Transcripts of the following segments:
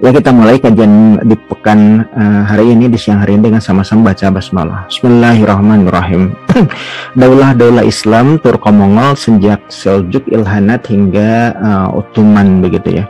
Ya, kita mulai kajian di pekan hari ini, di siang hari ini dengan sama-sama baca basmalah. Bismillahirrahmanirrahim. Daulah-daulah Islam Turko-Mongol sejak Seljuk, Ilhanat hingga Ottoman begitu ya.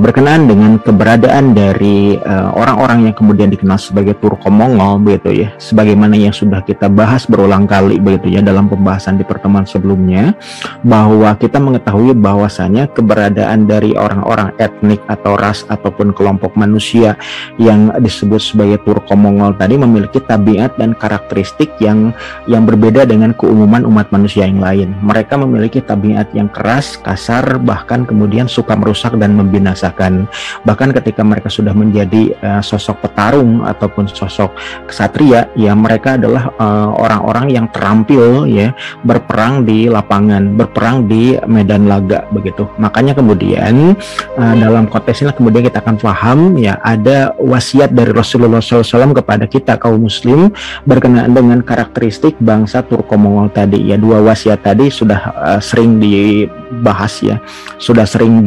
Berkenaan dengan keberadaan dari orang-orang yang kemudian dikenal sebagai Turko-Mongol begitu ya. Sebagaimana yang sudah kita bahas berulang kali begitu ya dalam pembahasan di pertemuan sebelumnya, bahwa kita mengetahui bahwasanya keberadaan dari orang-orang etnik atau ras ataupun kelompok manusia yang disebut sebagai Turko-Mongol tadi memiliki tabiat dan karakteristik yang berbeda dengan keumuman umat manusia yang lain. Mereka memiliki tabiat yang keras, kasar, bahkan kemudian suka merusak dan membinasakan. Bahkan ketika mereka sudah menjadi sosok petarung ataupun sosok ksatria, ya mereka adalah orang-orang yang terampil ya berperang di lapangan, berperang di medan laga begitu. Makanya kemudian dalam konteks ini kemudian kita akan paham ya ada wasiat dari Rasulullah SAW kepada kita kaum muslim berkenaan dengan karakteristik bangsa Turko-Mongol tadi ya. Dua wasiat tadi sudah sering dibahas ya, sudah sering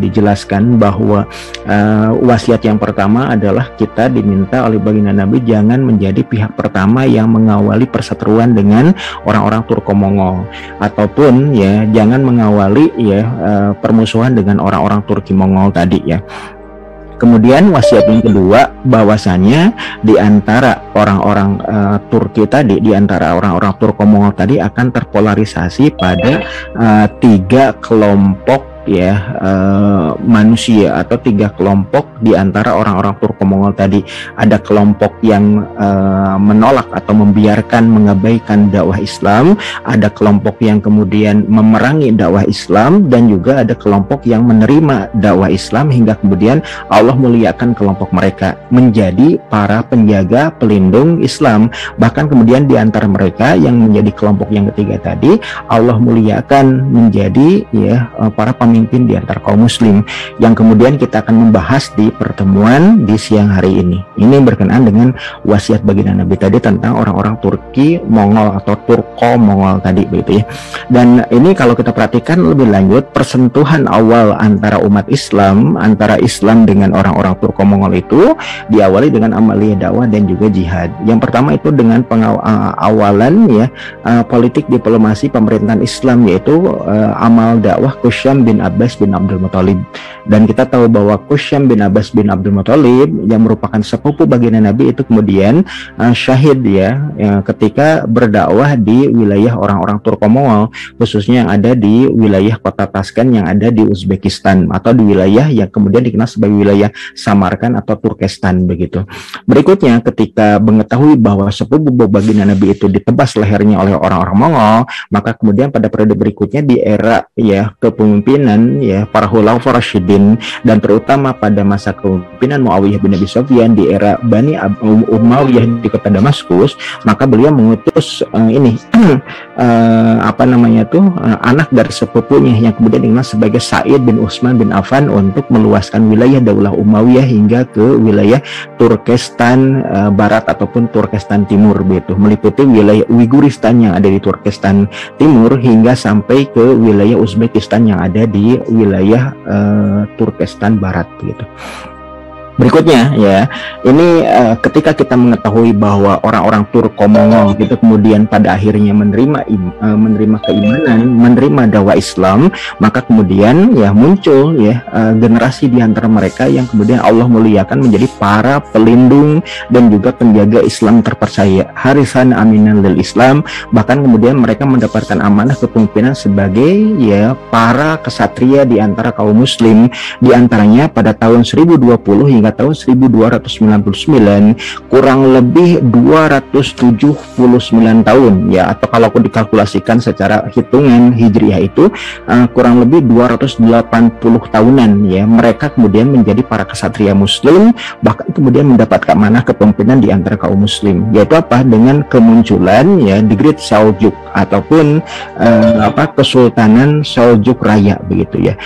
dijelaskan bahwa wasiat yang pertama adalah kita diminta oleh baginda Nabi jangan menjadi pihak pertama yang mengawali perseteruan dengan orang-orang Turko-Mongol, ataupun ya jangan mengawali ya permusuhan dengan orang-orang Turki-Mongol tadi ya. Kemudian wasiat yang kedua bahwasanya di antara orang-orang Turki tadi, di antara orang-orang Turko-Mongol tadi akan terpolarisasi pada tiga kelompok ya manusia atau tiga kelompok di antara orang-orang Turko-Mongol tadi. Ada kelompok yang menolak atau membiarkan, mengabaikan dakwah Islam, ada kelompok yang kemudian memerangi dakwah Islam, dan juga ada kelompok yang menerima dakwah Islam hingga kemudian Allah muliakan kelompok mereka menjadi para penjaga pelindung Islam. Bahkan kemudian di antara mereka yang menjadi kelompok yang ketiga tadi Allah muliakan menjadi ya para pemimpin di antara kaum muslim, yang kemudian kita akan membahas di pertemuan di siang hari ini. Ini berkenaan dengan wasiat baginda Nabi tadi tentang orang-orang Turki Mongol atau Turko-Mongol tadi begitu ya. Dan ini kalau kita perhatikan lebih lanjut, persentuhan awal antara umat Islam, antara Islam dengan orang-orang Turko-Mongol itu diawali dengan amaliyah dakwah dan juga jihad. Yang pertama itu dengan pengawalan ya politik diplomasi pemerintahan Islam, yaitu amal dakwah Kusyam bin Abbas bin Abdul Muthalib. Dan kita tahu bahwa Kusyam bin Abbas bin Abdul Muthalib yang merupakan sepupu baginda Nabi itu kemudian syahid ya ketika berdakwah di wilayah orang-orang Turko-Mongol, khususnya yang ada di wilayah kota Tasken yang ada di Uzbekistan, atau di wilayah yang kemudian dikenal sebagai wilayah Samarkand atau Turkestan begitu. Berikutnya ketika mengetahui bahwa sepupu baginda Nabi itu ditebas lehernya oleh orang-orang Mongol, maka kemudian pada periode berikutnya di era ya kepemimpinan ya para khulafaur rasyidin, dan terutama pada masa kepemimpinan Muawiyah bin Abi Sufyan di era Bani Umayyah di kota Damaskus, maka beliau mengutus anak dari sepupunya yang kemudian dikenal sebagai Sa'id bin Utsman bin Affan untuk meluaskan wilayah Daulah Umayyah hingga ke wilayah Turkestan Barat ataupun Turkestan Timur begitu, meliputi wilayah Uiguristan yang ada di Turkestan Timur hingga sampai ke wilayah Uzbekistan yang ada di wilayah Turkestan Barat gitu. Berikutnya ya, ini ketika kita mengetahui bahwa orang-orang Turko-Mongol itu kemudian pada akhirnya menerima keimanan, menerima dakwah Islam, maka kemudian ya muncul ya generasi di antara mereka yang kemudian Allah muliakan menjadi para pelindung dan juga penjaga Islam terpercaya, harisan aminan lil Islam. Bahkan kemudian mereka mendapatkan amanah kepemimpinan sebagai ya para kesatria di antara kaum muslim, di antaranya pada tahun 1020 hingga tahun 1299, kurang lebih 279 tahun ya, atau kalau dikalkulasikan secara hitungan hijriah itu kurang lebih 280 tahunan ya, mereka kemudian menjadi para kesatria muslim, bahkan kemudian mendapat amanah kepemimpinan di antara kaum muslim, yaitu apa? Dengan kemunculan ya di Great Seljuk ataupun Kesultanan Seljuk Raya begitu ya.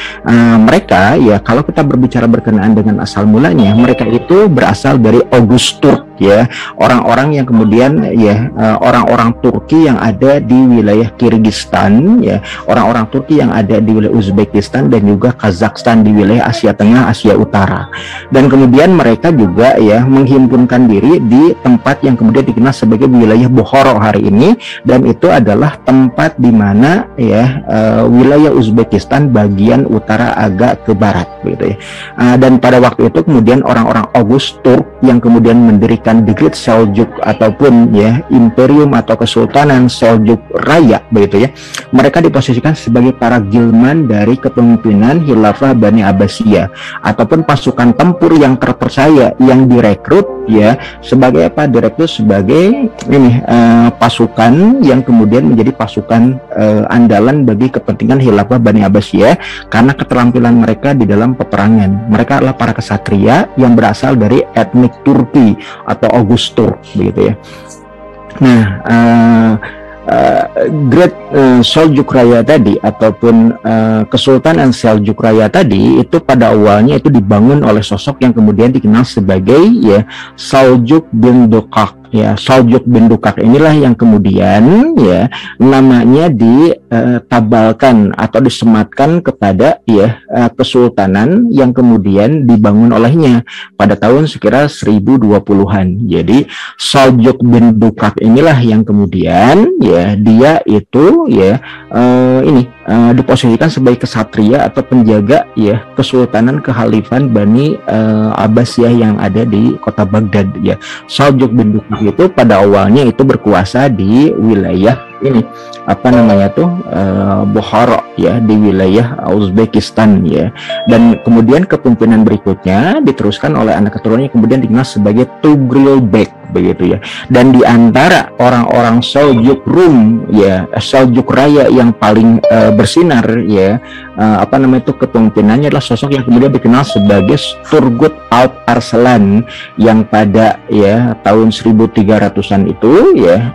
Mereka ya kalau kita berbicara berkenaan dengan asal mulanya, mereka itu berasal dari August Turk ya orang-orang yang kemudian ya orang-orang Turki yang ada di wilayah Kirgistan, ya orang-orang Turki yang ada di wilayah Uzbekistan dan juga Kazakhstan di wilayah Asia Tengah, Asia Utara. Dan kemudian mereka juga ya menghimpunkan diri di tempat yang kemudian dikenal sebagai wilayah Bukhara hari ini, dan itu adalah tempat di mana ya wilayah Uzbekistan bagian utara agak ke barat begitu ya. Dan pada waktu itu kemudian orang-orang Oghuz Turk yang kemudian mendirikan The Great Seljuk ataupun ya imperium atau kesultanan Seljuk Raya begitu ya, mereka diposisikan sebagai para gilman dari kepemimpinan Khilafah Bani Abbasiyah ataupun pasukan tempur yang terpercaya yang direkrut ya sebagai apa, direkrut sebagai ini pasukan yang kemudian menjadi pasukan andalan bagi kepentingan Khilafah Bani Abbasiyah karena keterampilan mereka di dalam peperangan. Mereka adalah para kesatria yang berasal dari etnik Turki atau Oghuz Turk begitu ya. Nah, Great Seljuk Raya tadi ataupun Kesultanan Seljuk Raya tadi itu pada awalnya itu dibangun oleh sosok yang kemudian dikenal sebagai ya Seljuk bin Dukak. Ya, Seljuk bin Dukak inilah yang kemudian ya namanya ditabalkan atau disematkan kepada ya kesultanan yang kemudian dibangun olehnya pada tahun sekira 1020-an. Jadi Seljuk bin Dukak inilah yang kemudian ya dia itu ya diposisikan sebagai kesatria atau penjaga ya kesultanan kekhalifan Bani Abbasiyah yang ada di kota Baghdad ya. Seljuk bin Dukak itu pada awalnya itu berkuasa di wilayah ini apa namanya tuh Bukhara ya di wilayah Uzbekistan ya, dan kemudian kepemimpinan berikutnya diteruskan oleh anak keturunannya kemudian dikenal sebagai Tughril-Beg begitu ya. Dan di antara orang-orang Seljuk Rum ya Seljuk Raya yang paling bersinar ya apa namanya itu kepemimpinannya adalah sosok yang kemudian dikenal sebagai Turgut Alp Arslan yang pada ya tahun 1300-an itu ya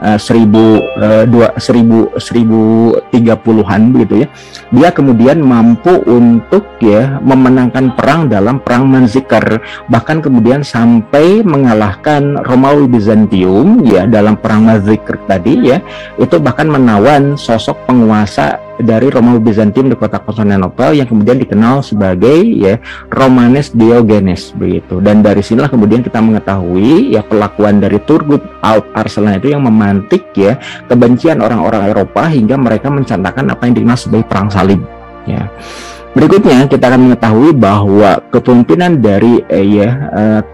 1030-an begitu ya, dia kemudian mampu untuk ya memenangkan perang dalam perang Manzikar, bahkan kemudian sampai mengalahkan Romawi Bizantium ya dalam perang Manzikar tadi ya, itu bahkan menawan sosok penguasa dari Romawi Bizantium di kota Konstantinopel yang kemudian dikenal sebagai ya Romanes Diogenes begitu. Dan dari sinilah kemudian kita mengetahui ya perlakuan dari Turgut Alp Arslan itu yang memantik ya kebencian orang-orang Eropa hingga mereka mencantakkan apa yang dikenal sebagai perang salib ya. Berikutnya kita akan mengetahui bahwa kepemimpinan dari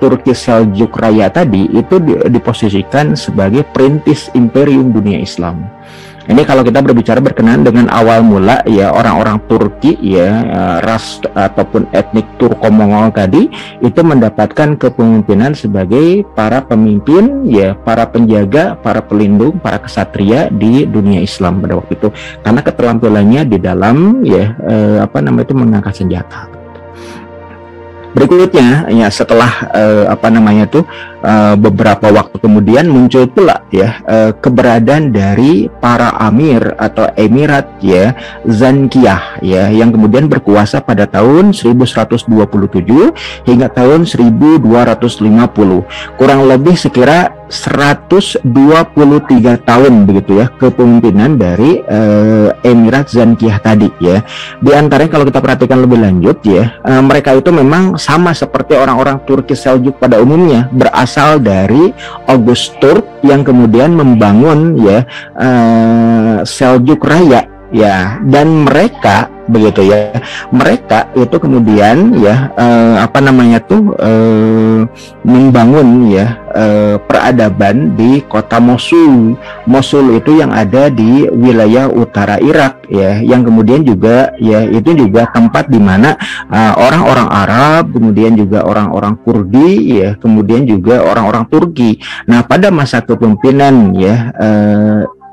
Turki Seljuk Raya tadi itu diposisikan sebagai perintis imperium dunia Islam. Ini kalau kita berbicara berkenaan dengan awal mula ya orang-orang Turki ya ras ataupun etnik Turko-Mongol tadi itu mendapatkan kepemimpinan sebagai para pemimpin ya, para penjaga, para pelindung, para kesatria di dunia Islam pada waktu itu karena keterampilannya di dalam ya mengangkat senjata. Berikutnya ya setelah beberapa waktu kemudian muncul pula ya keberadaan dari para amir atau emirat ya Zankiyah ya yang kemudian berkuasa pada tahun 1127 hingga tahun 1250, kurang lebih sekira 123 tahun begitu ya kepemimpinan dari Emirat Zankiyah tadi ya. Di antaranya kalau kita perhatikan lebih lanjut ya mereka itu memang sama seperti orang-orang Turki Seljuk pada umumnya, berasal dari Oghuz Turk yang kemudian membangun ya Seljuk Raya ya, dan mereka begitu ya, mereka itu kemudian ya membangun ya peradaban di kota Mosul. Mosul itu yang ada di wilayah utara Irak ya, yang kemudian juga ya itu juga tempat di mana orang-orang Arab, kemudian juga orang-orang Kurdi ya, kemudian juga orang-orang Turki. Nah, pada masa kepemimpinan ya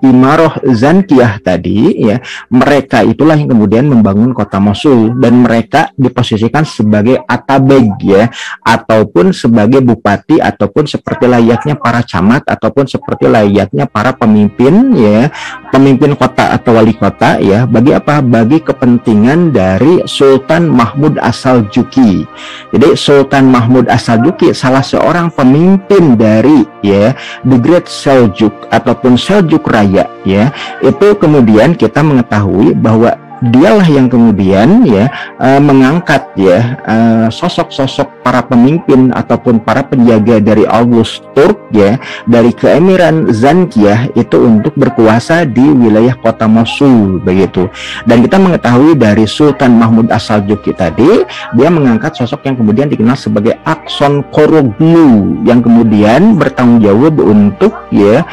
Imaroh Zankiyah tadi ya, mereka itulah yang kemudian membangun kota Mosul, dan mereka diposisikan sebagai atabeg ya, ataupun sebagai bupati, ataupun seperti layaknya para camat, ataupun seperti layaknya para pemimpin ya, pemimpin kota atau wali kota ya. Bagi apa? Bagi kepentingan dari Sultan Mahmud As-Saljuki. Jadi Sultan Mahmud As-Saljuki salah seorang pemimpin dari ya The Great Seljuk ataupun Seljuk Raya ya. Itu kemudian kita mengetahui bahwa dialah yang kemudian ya mengangkat ya sosok-sosok para pemimpin ataupun para penjaga dari Aulus Turk ya, dari keemiran Zankiyah itu untuk berkuasa di wilayah kota Mosul begitu. Dan kita mengetahui dari Sultan Mahmud As-Saljuki tadi, dia mengangkat sosok yang kemudian dikenal sebagai Akson Koroglu, yang kemudian bertanggung jawab untuk ya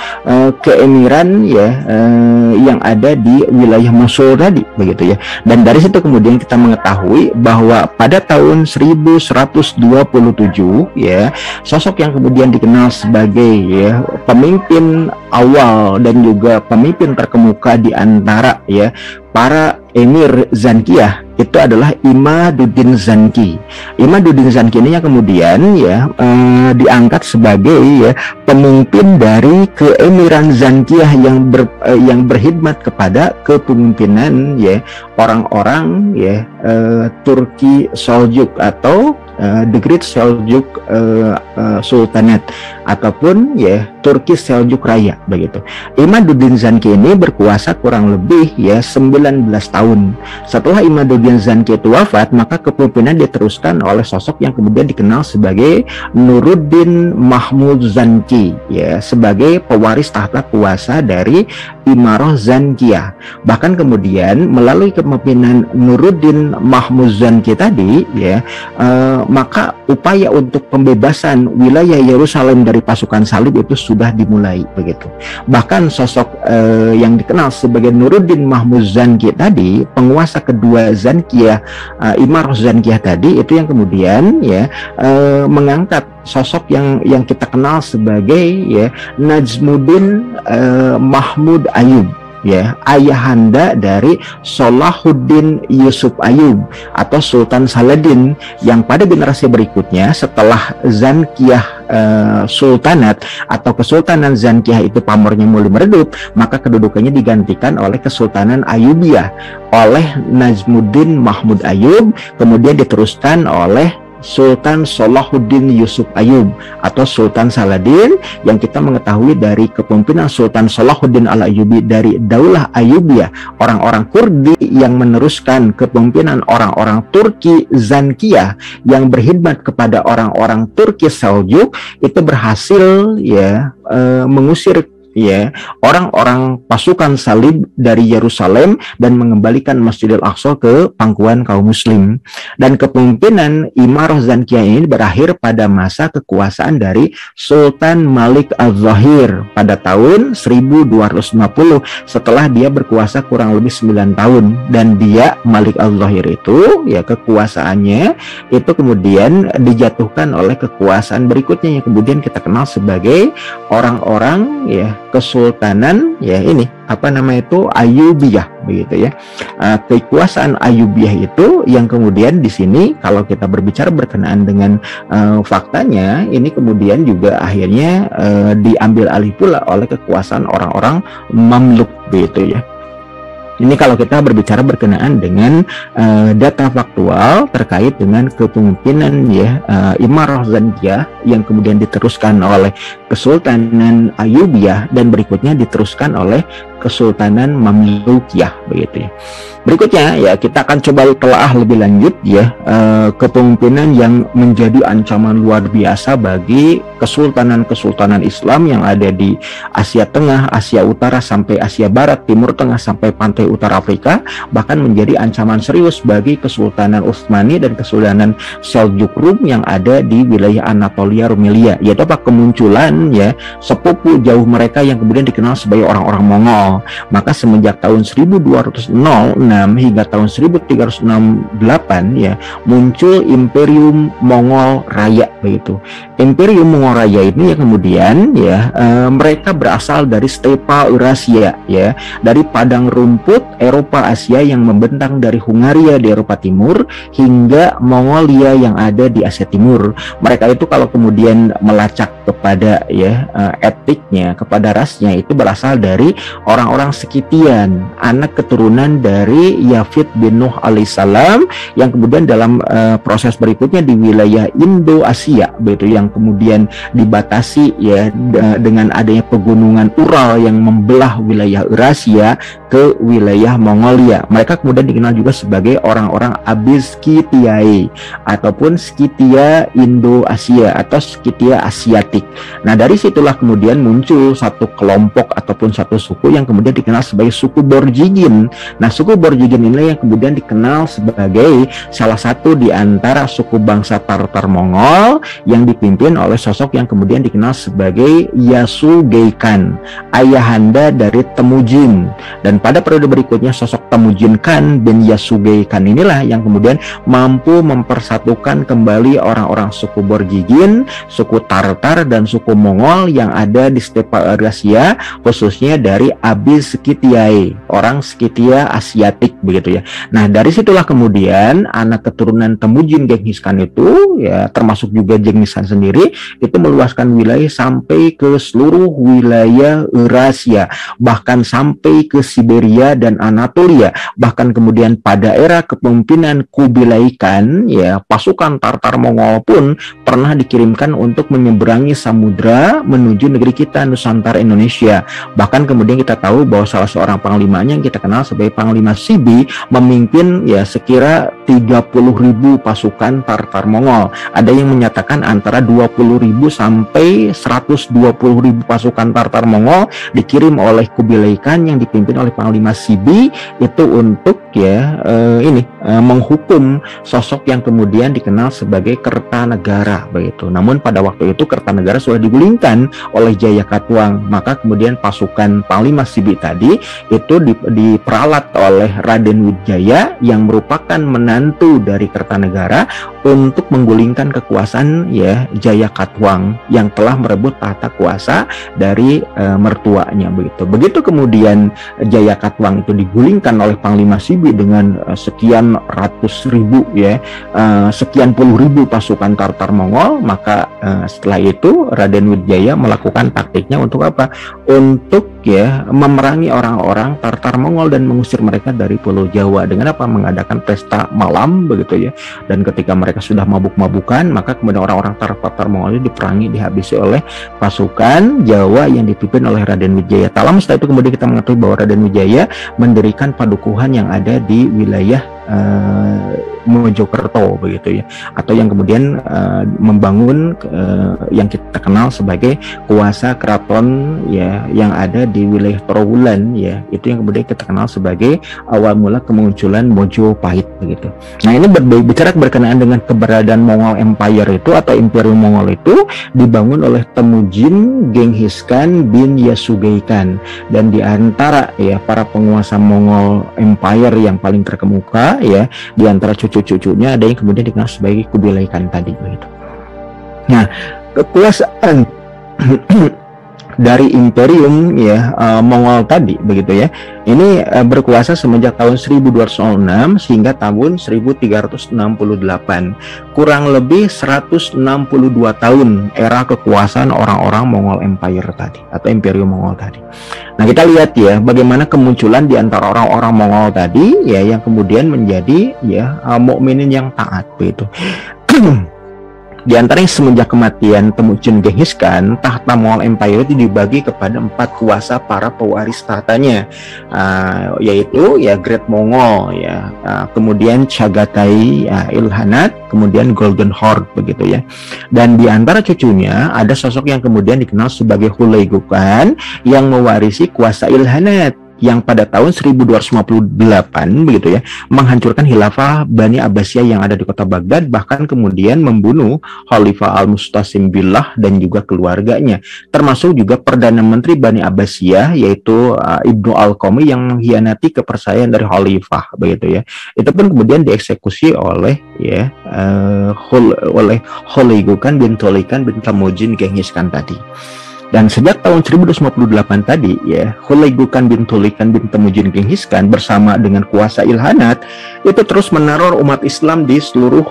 keemiran ya yang ada di wilayah Mosul tadi begitu ya. Dan dari situ kemudian kita mengetahui bahwa pada tahun 1127 ya, sosok yang kemudian dikenal sebagai ya pemimpin awal dan juga pemimpin terkemuka di antara ya para emir Zankiyah itu adalah Imaduddin Zanki. Imaduddin Zanki ini yang kemudian ya diangkat sebagai ya pemimpin dari keemiran Zankiyah yang berkhidmat kepada kepemimpinan ya orang-orang ya Turki Seljuk atau The Great Seljuk Sultanate ataupun ya Turki Seljuk Raya begitu. Imaduddin Zanki ini berkuasa kurang lebih ya 19 tahun. Setelah Imaduddin Zanki itu wafat, maka kepemimpinan diteruskan oleh sosok yang kemudian dikenal sebagai Nuruddin Mahmud Zanki ya, sebagai pewaris tahta kuasa dari Imaroh Zankiyah. Bahkan kemudian melalui kepemimpinan Nuruddin Mahmud Zanki tadi ya, maka upaya untuk pembebasan wilayah Yerusalem dari pasukan salib itu sudah dimulai begitu. Bahkan sosok yang dikenal sebagai Nuruddin Mahmud Zanki tadi, penguasa kedua Zankiyah, Imaroh Zankiyah tadi, itu yang kemudian ya mengangkat sosok yang kita kenal sebagai ya Najmuddin Mahmud Ayub ya, ayahanda dari Salahuddin Yusuf Ayub atau Sultan Saladin, yang pada generasi berikutnya setelah Zankiyah Sultanat atau Kesultanan Zankiyah itu pamornya mulai meredup, maka kedudukannya digantikan oleh Kesultanan Ayubiyah oleh Najmuddin Mahmud Ayub, kemudian diteruskan oleh Sultan Salahuddin Yusuf Ayub atau Sultan Saladin, yang kita mengetahui dari kepemimpinan Sultan Salahuddin Al-Ayyubi dari Daulah Ayyubiyah, orang-orang Kurdi yang meneruskan kepemimpinan orang-orang Turki Zankiyah yang berkhidmat kepada orang-orang Turki Seljuk, itu berhasil ya mengusir ya orang-orang pasukan salib dari Yerusalem dan mengembalikan Masjidil Aqsa ke pangkuan kaum muslim. Dan kepemimpinan Imaroh Zankiyah ini berakhir pada masa kekuasaan dari Sultan Malik Al-Zahir pada tahun 1250 setelah dia berkuasa kurang lebih 9 tahun. Dan dia, Malik Al-Zahir itu ya kekuasaannya itu kemudian dijatuhkan oleh kekuasaan berikutnya yang kemudian kita kenal sebagai orang-orang ya Kesultanan ya ini apa nama itu Ayyubiyah begitu ya. Kekuasaan Ayyubiyah itu yang kemudian di sini kalau kita berbicara berkenaan dengan faktanya, ini kemudian juga akhirnya diambil alih pula oleh kekuasaan orang-orang Mamluk begitu ya. Ini kalau kita berbicara berkenaan dengan data faktual terkait dengan kepemimpinan ya Imaroh Zankiyah yang kemudian diteruskan oleh Kesultanan Ayyubiyah dan berikutnya diteruskan oleh Kesultanan Mamlukiyah begitu ya. Berikutnya ya kita akan coba telaah lebih lanjut ya kepemimpinan yang menjadi ancaman luar biasa bagi kesultanan-kesultanan Islam yang ada di Asia Tengah, Asia Utara sampai Asia Barat, Timur Tengah sampai pantai utara Afrika, bahkan menjadi ancaman serius bagi Kesultanan Utsmani dan Kesultanan Seljuk Rum yang ada di wilayah Anatolia Rumelia, yaitu apa kemunculan ya sepupu jauh mereka yang kemudian dikenal sebagai orang-orang Mongol Mongol. Maka semenjak tahun 1206 hingga tahun 1368 ya, muncul Imperium Mongol Raya begitu. Imperium Mongol Raya ini yang kemudian ya mereka berasal dari stepa Eurasia ya, dari padang rumput Eropa Asia yang membentang dari Hungaria di Eropa Timur hingga Mongolia yang ada di Asia Timur. Mereka itu kalau kemudian melacak kepada ya etniknya, kepada rasnya, itu berasal dari orang-orang Skitian, anak keturunan dari Yafid bin Nuh alaihissalam, yang kemudian dalam proses berikutnya di wilayah Indo-Asia begitu, yang kemudian dibatasi ya dengan adanya pegunungan Ural yang membelah wilayah Eurasia ke wilayah Mongolia. Mereka kemudian dikenal juga sebagai orang-orang Abiskitiae ataupun Skitia Indo-Asia atau Skitia Asiatik. Nah, dari situlah kemudian muncul satu kelompok ataupun satu suku yang kemudian dikenal sebagai suku Borjigin. Nah, suku Borjigin ini yang kemudian dikenal sebagai salah satu di antara suku bangsa Tartar Mongol yang dipimpin oleh sosok yang kemudian dikenal sebagai Yasugei-Khan, ayahanda dari Temujin. Dan pada periode berikutnya sosok Temujin Khan bin Yasugei-Khan inilah yang kemudian mampu mempersatukan kembali orang-orang suku Borjigin, suku Tartar dan suku Mongol yang ada di stepa Eurasia, khususnya dari Abiskitiae, orang Skitia Asiatik begitu ya. Nah, dari situlah kemudian anak keturunan Temujin Genghis Khan itu ya, termasuk juga Genghis Khan sendiri, itu meluaskan wilayah sampai ke seluruh wilayah Eurasia, bahkan sampai ke Siberia dan Anatolia. Bahkan kemudian pada era kepemimpinan Kubilai Khan ya, pasukan Tartar Mongol pun pernah dikirimkan untuk menyeberangi samudra menuju negeri kita Nusantara Indonesia. Bahkan kemudian kita tahu bahwa salah seorang panglimanya yang kita kenal sebagai Panglima Sibi memimpin ya sekira 30.000 pasukan Tartar Mongol. Ada yang menyatakan antara 20.000 sampai 120.000 pasukan Tartar Mongol dikirim oleh Kubilai Khan yang dipimpin oleh Panglima Sibi itu untuk ya menghukum sosok yang kemudian dikenal sebagai Kertanegara begitu. Namun pada waktu itu Kertanegara sudah digulingkan oleh Jayakatwang, maka kemudian pasukan Panglima Sibi tadi itu diperalat oleh Raden Wijaya yang merupakan menantu dari Kertanegara untuk menggulingkan kekuasaan ya Jayakatwang yang telah merebut tahta kuasa dari mertuanya begitu. Begitu kemudian Jayakatwang itu digulingkan oleh Panglima Sibi dengan sekian ratus ribu ya, sekian puluh ribu pasukan Tartar Mongol, maka setelah itu Raden Wijaya melakukan taktiknya untuk apa? Untuk ya memerangi orang-orang Tartar Mongol dan mengusir mereka dari Pulau Jawa dengan apa? Mengadakan pesta malam begitu ya. Dan ketika mereka sudah mabuk-mabukan, maka kemudian orang-orang Tartar Mongol itu diperangi, dihabisi oleh pasukan Jawa yang dipimpin oleh Raden Wijaya. Tak lama setelah itu kemudian kita mengetahui bahwa Raden Wijaya mendirikan padukuhan yang ada di wilayah Mojokerto begitu ya, atau yang kemudian membangun yang kita kenal sebagai kuasa keraton ya yang ada di wilayah Trowulan ya, itu yang kemudian kita kenal sebagai awal mula kemunculan Mojopahit begitu. Nah, ini bicara berkenaan dengan keberadaan Mongol Empire itu atau Imperium Mongol itu dibangun oleh Temujin Genghis Khan bin Yasugei-Khan, dan di antara ya para penguasa Mongol Empire yang paling terkemuka ya, di antara cucu-cucunya ada yang kemudian dikenal sebagai Kubilai Khan tadi begitu. Nah, kekuasaan dari Imperium ya Mongol tadi begitu ya, ini berkuasa semenjak tahun 1206 hingga tahun 1368, kurang lebih 162 tahun era kekuasaan orang-orang Mongol Empire tadi atau Imperium Mongol tadi. Nah, kita lihat ya bagaimana kemunculan di antara orang-orang Mongol tadi ya yang kemudian menjadi ya mukminin yang taat begitu. Di antaranya semenjak kematian Temujin Genghis Khan, tahta Mongol Empire itu dibagi kepada 4 kuasa para pewaris tahtanya, yaitu ya Great Mongol ya, kemudian Chagatai Ilkhanate, kemudian Golden Horde begitu ya. Dan di antara cucunya ada sosok yang kemudian dikenal sebagai Hulagu Khan yang mewarisi kuasa Ilkhanate, yang pada tahun 1258 begitu ya, menghancurkan khilafah Bani Abbasiyah yang ada di kota Baghdad, bahkan kemudian membunuh Khalifah Al-Mustasim Billah dan juga keluarganya, termasuk juga Perdana Menteri Bani Abbasiyah yaitu Ibnu Al-Qami yang mengkhianati kepercayaan dari Khalifah begitu ya. Itu pun kemudian dieksekusi oleh ya oleh Khaligukan bin Tolikan bin Temujin Genghis Khan tadi. Dan sejak tahun 1258 tadi ya, Khaligukan bin Tolikan bin Temujin Genghis Khan bersama dengan kuasa Ilhanat itu terus meneror umat Islam di seluruh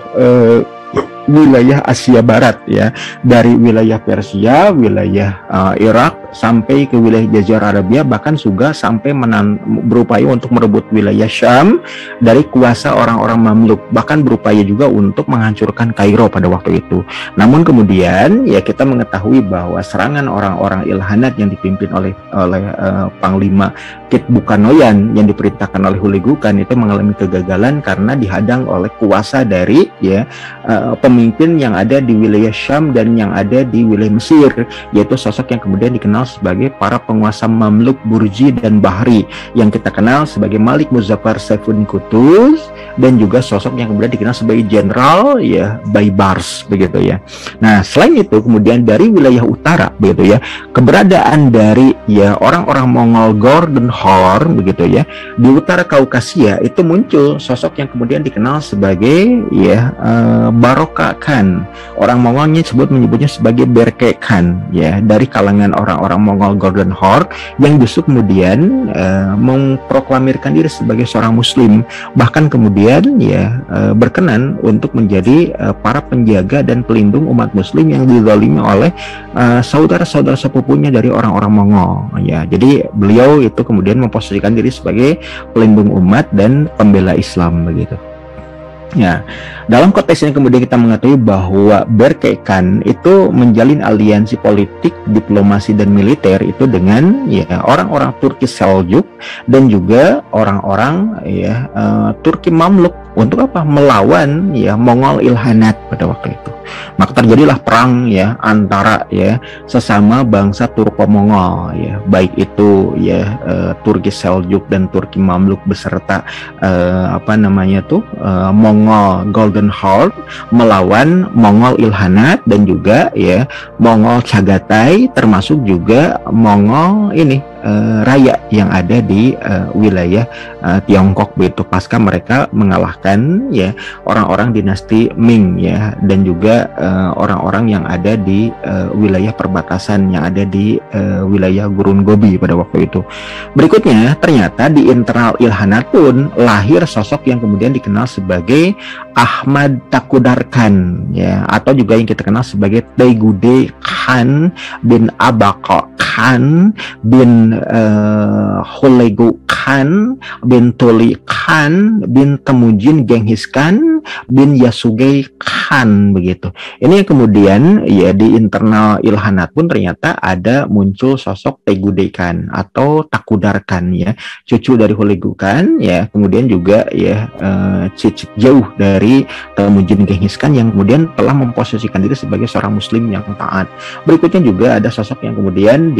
wilayah Asia Barat ya, dari wilayah Persia, wilayah Irak sampai ke wilayah Jazirah Arabia, bahkan juga sampai berupaya untuk merebut wilayah Syam dari kuasa orang-orang Mamluk, bahkan berupaya juga untuk menghancurkan Kairo pada waktu itu. Namun kemudian ya kita mengetahui bahwa serangan orang-orang Ilhanat yang dipimpin oleh Panglima Kit Bukanoyan yang diperintahkan oleh Khaligukan itu mengalami kegagalan karena dihadang oleh kuasa dari ya pemimpin yang ada di wilayah Syam dan yang ada di wilayah Mesir, yaitu sosok yang kemudian dikenal sebagai para penguasa Mamluk Burji dan Bahri yang kita kenal sebagai Malik Muzaffar Saifuddin Qutuz, dan juga sosok yang kemudian dikenal sebagai Jenderal ya Baibars begitu ya. Nah, selain itu kemudian dari wilayah utara begitu ya, keberadaan dari ya orang-orang Mongol Golden Horde begitu ya di utara Kaukasia itu muncul sosok yang kemudian dikenal sebagai ya Baroka Khan. Orang Mongolnya menyebutnya sebagai Berke Khan ya, dari kalangan orang-orang Mongol Golden Horde yang justru kemudian memproklamirkan diri sebagai seorang muslim, bahkan kemudian ya berkenan untuk menjadi para penjaga dan pelindung umat muslim yang dizalimi oleh saudara-saudara sepupunya dari orang-orang Mongol ya. Jadi beliau itu kemudian memposisikan diri sebagai pelindung umat dan pembela Islam begitu. Ya, dalam konteks ini kemudian kita mengetahui bahwa Berke Khan itu menjalin aliansi politik, diplomasi dan militer itu dengan ya orang-orang Turki Seljuk dan juga orang-orang ya Turki Mamluk untuk apa? Melawan ya Mongol Ilhanat pada waktu itu. Maka terjadilah perang ya antara ya sesama bangsa Turko-Mongol ya, baik itu ya Turki Seljuk dan Turki Mamluk beserta Mongol Golden Horde melawan Mongol Ilhanat dan juga ya Mongol Chagatai, termasuk juga Mongol ini Raya yang ada di wilayah Tiongkok begitu, pasca mereka mengalahkan ya orang-orang dinasti Ming ya, dan juga orang-orang yang ada di wilayah perbatasan yang ada di wilayah Gurun Gobi pada waktu itu. Berikutnya ternyata di internal Ilhanat pun lahir sosok yang kemudian dikenal sebagai Ahmad Takudar Khan ya, atau juga yang kita kenal sebagai Teigude Khan bin Abaqo Khan bin Khalegu Khan bin Toli Khan bin Temujin Genghis Khan bin Yasugei Khan begitu. Ini yang kemudian ya di internal Ilhanat pun ternyata ada muncul sosok Teigude Khan atau Takudar Khan ya, cucu dari Khalegu Khan ya, kemudian juga ya cicit jauh dari Temujin Genghis Khan yang kemudian telah memposisikan diri sebagai seorang muslim yang taat. Berikutnya juga ada sosok yang kemudian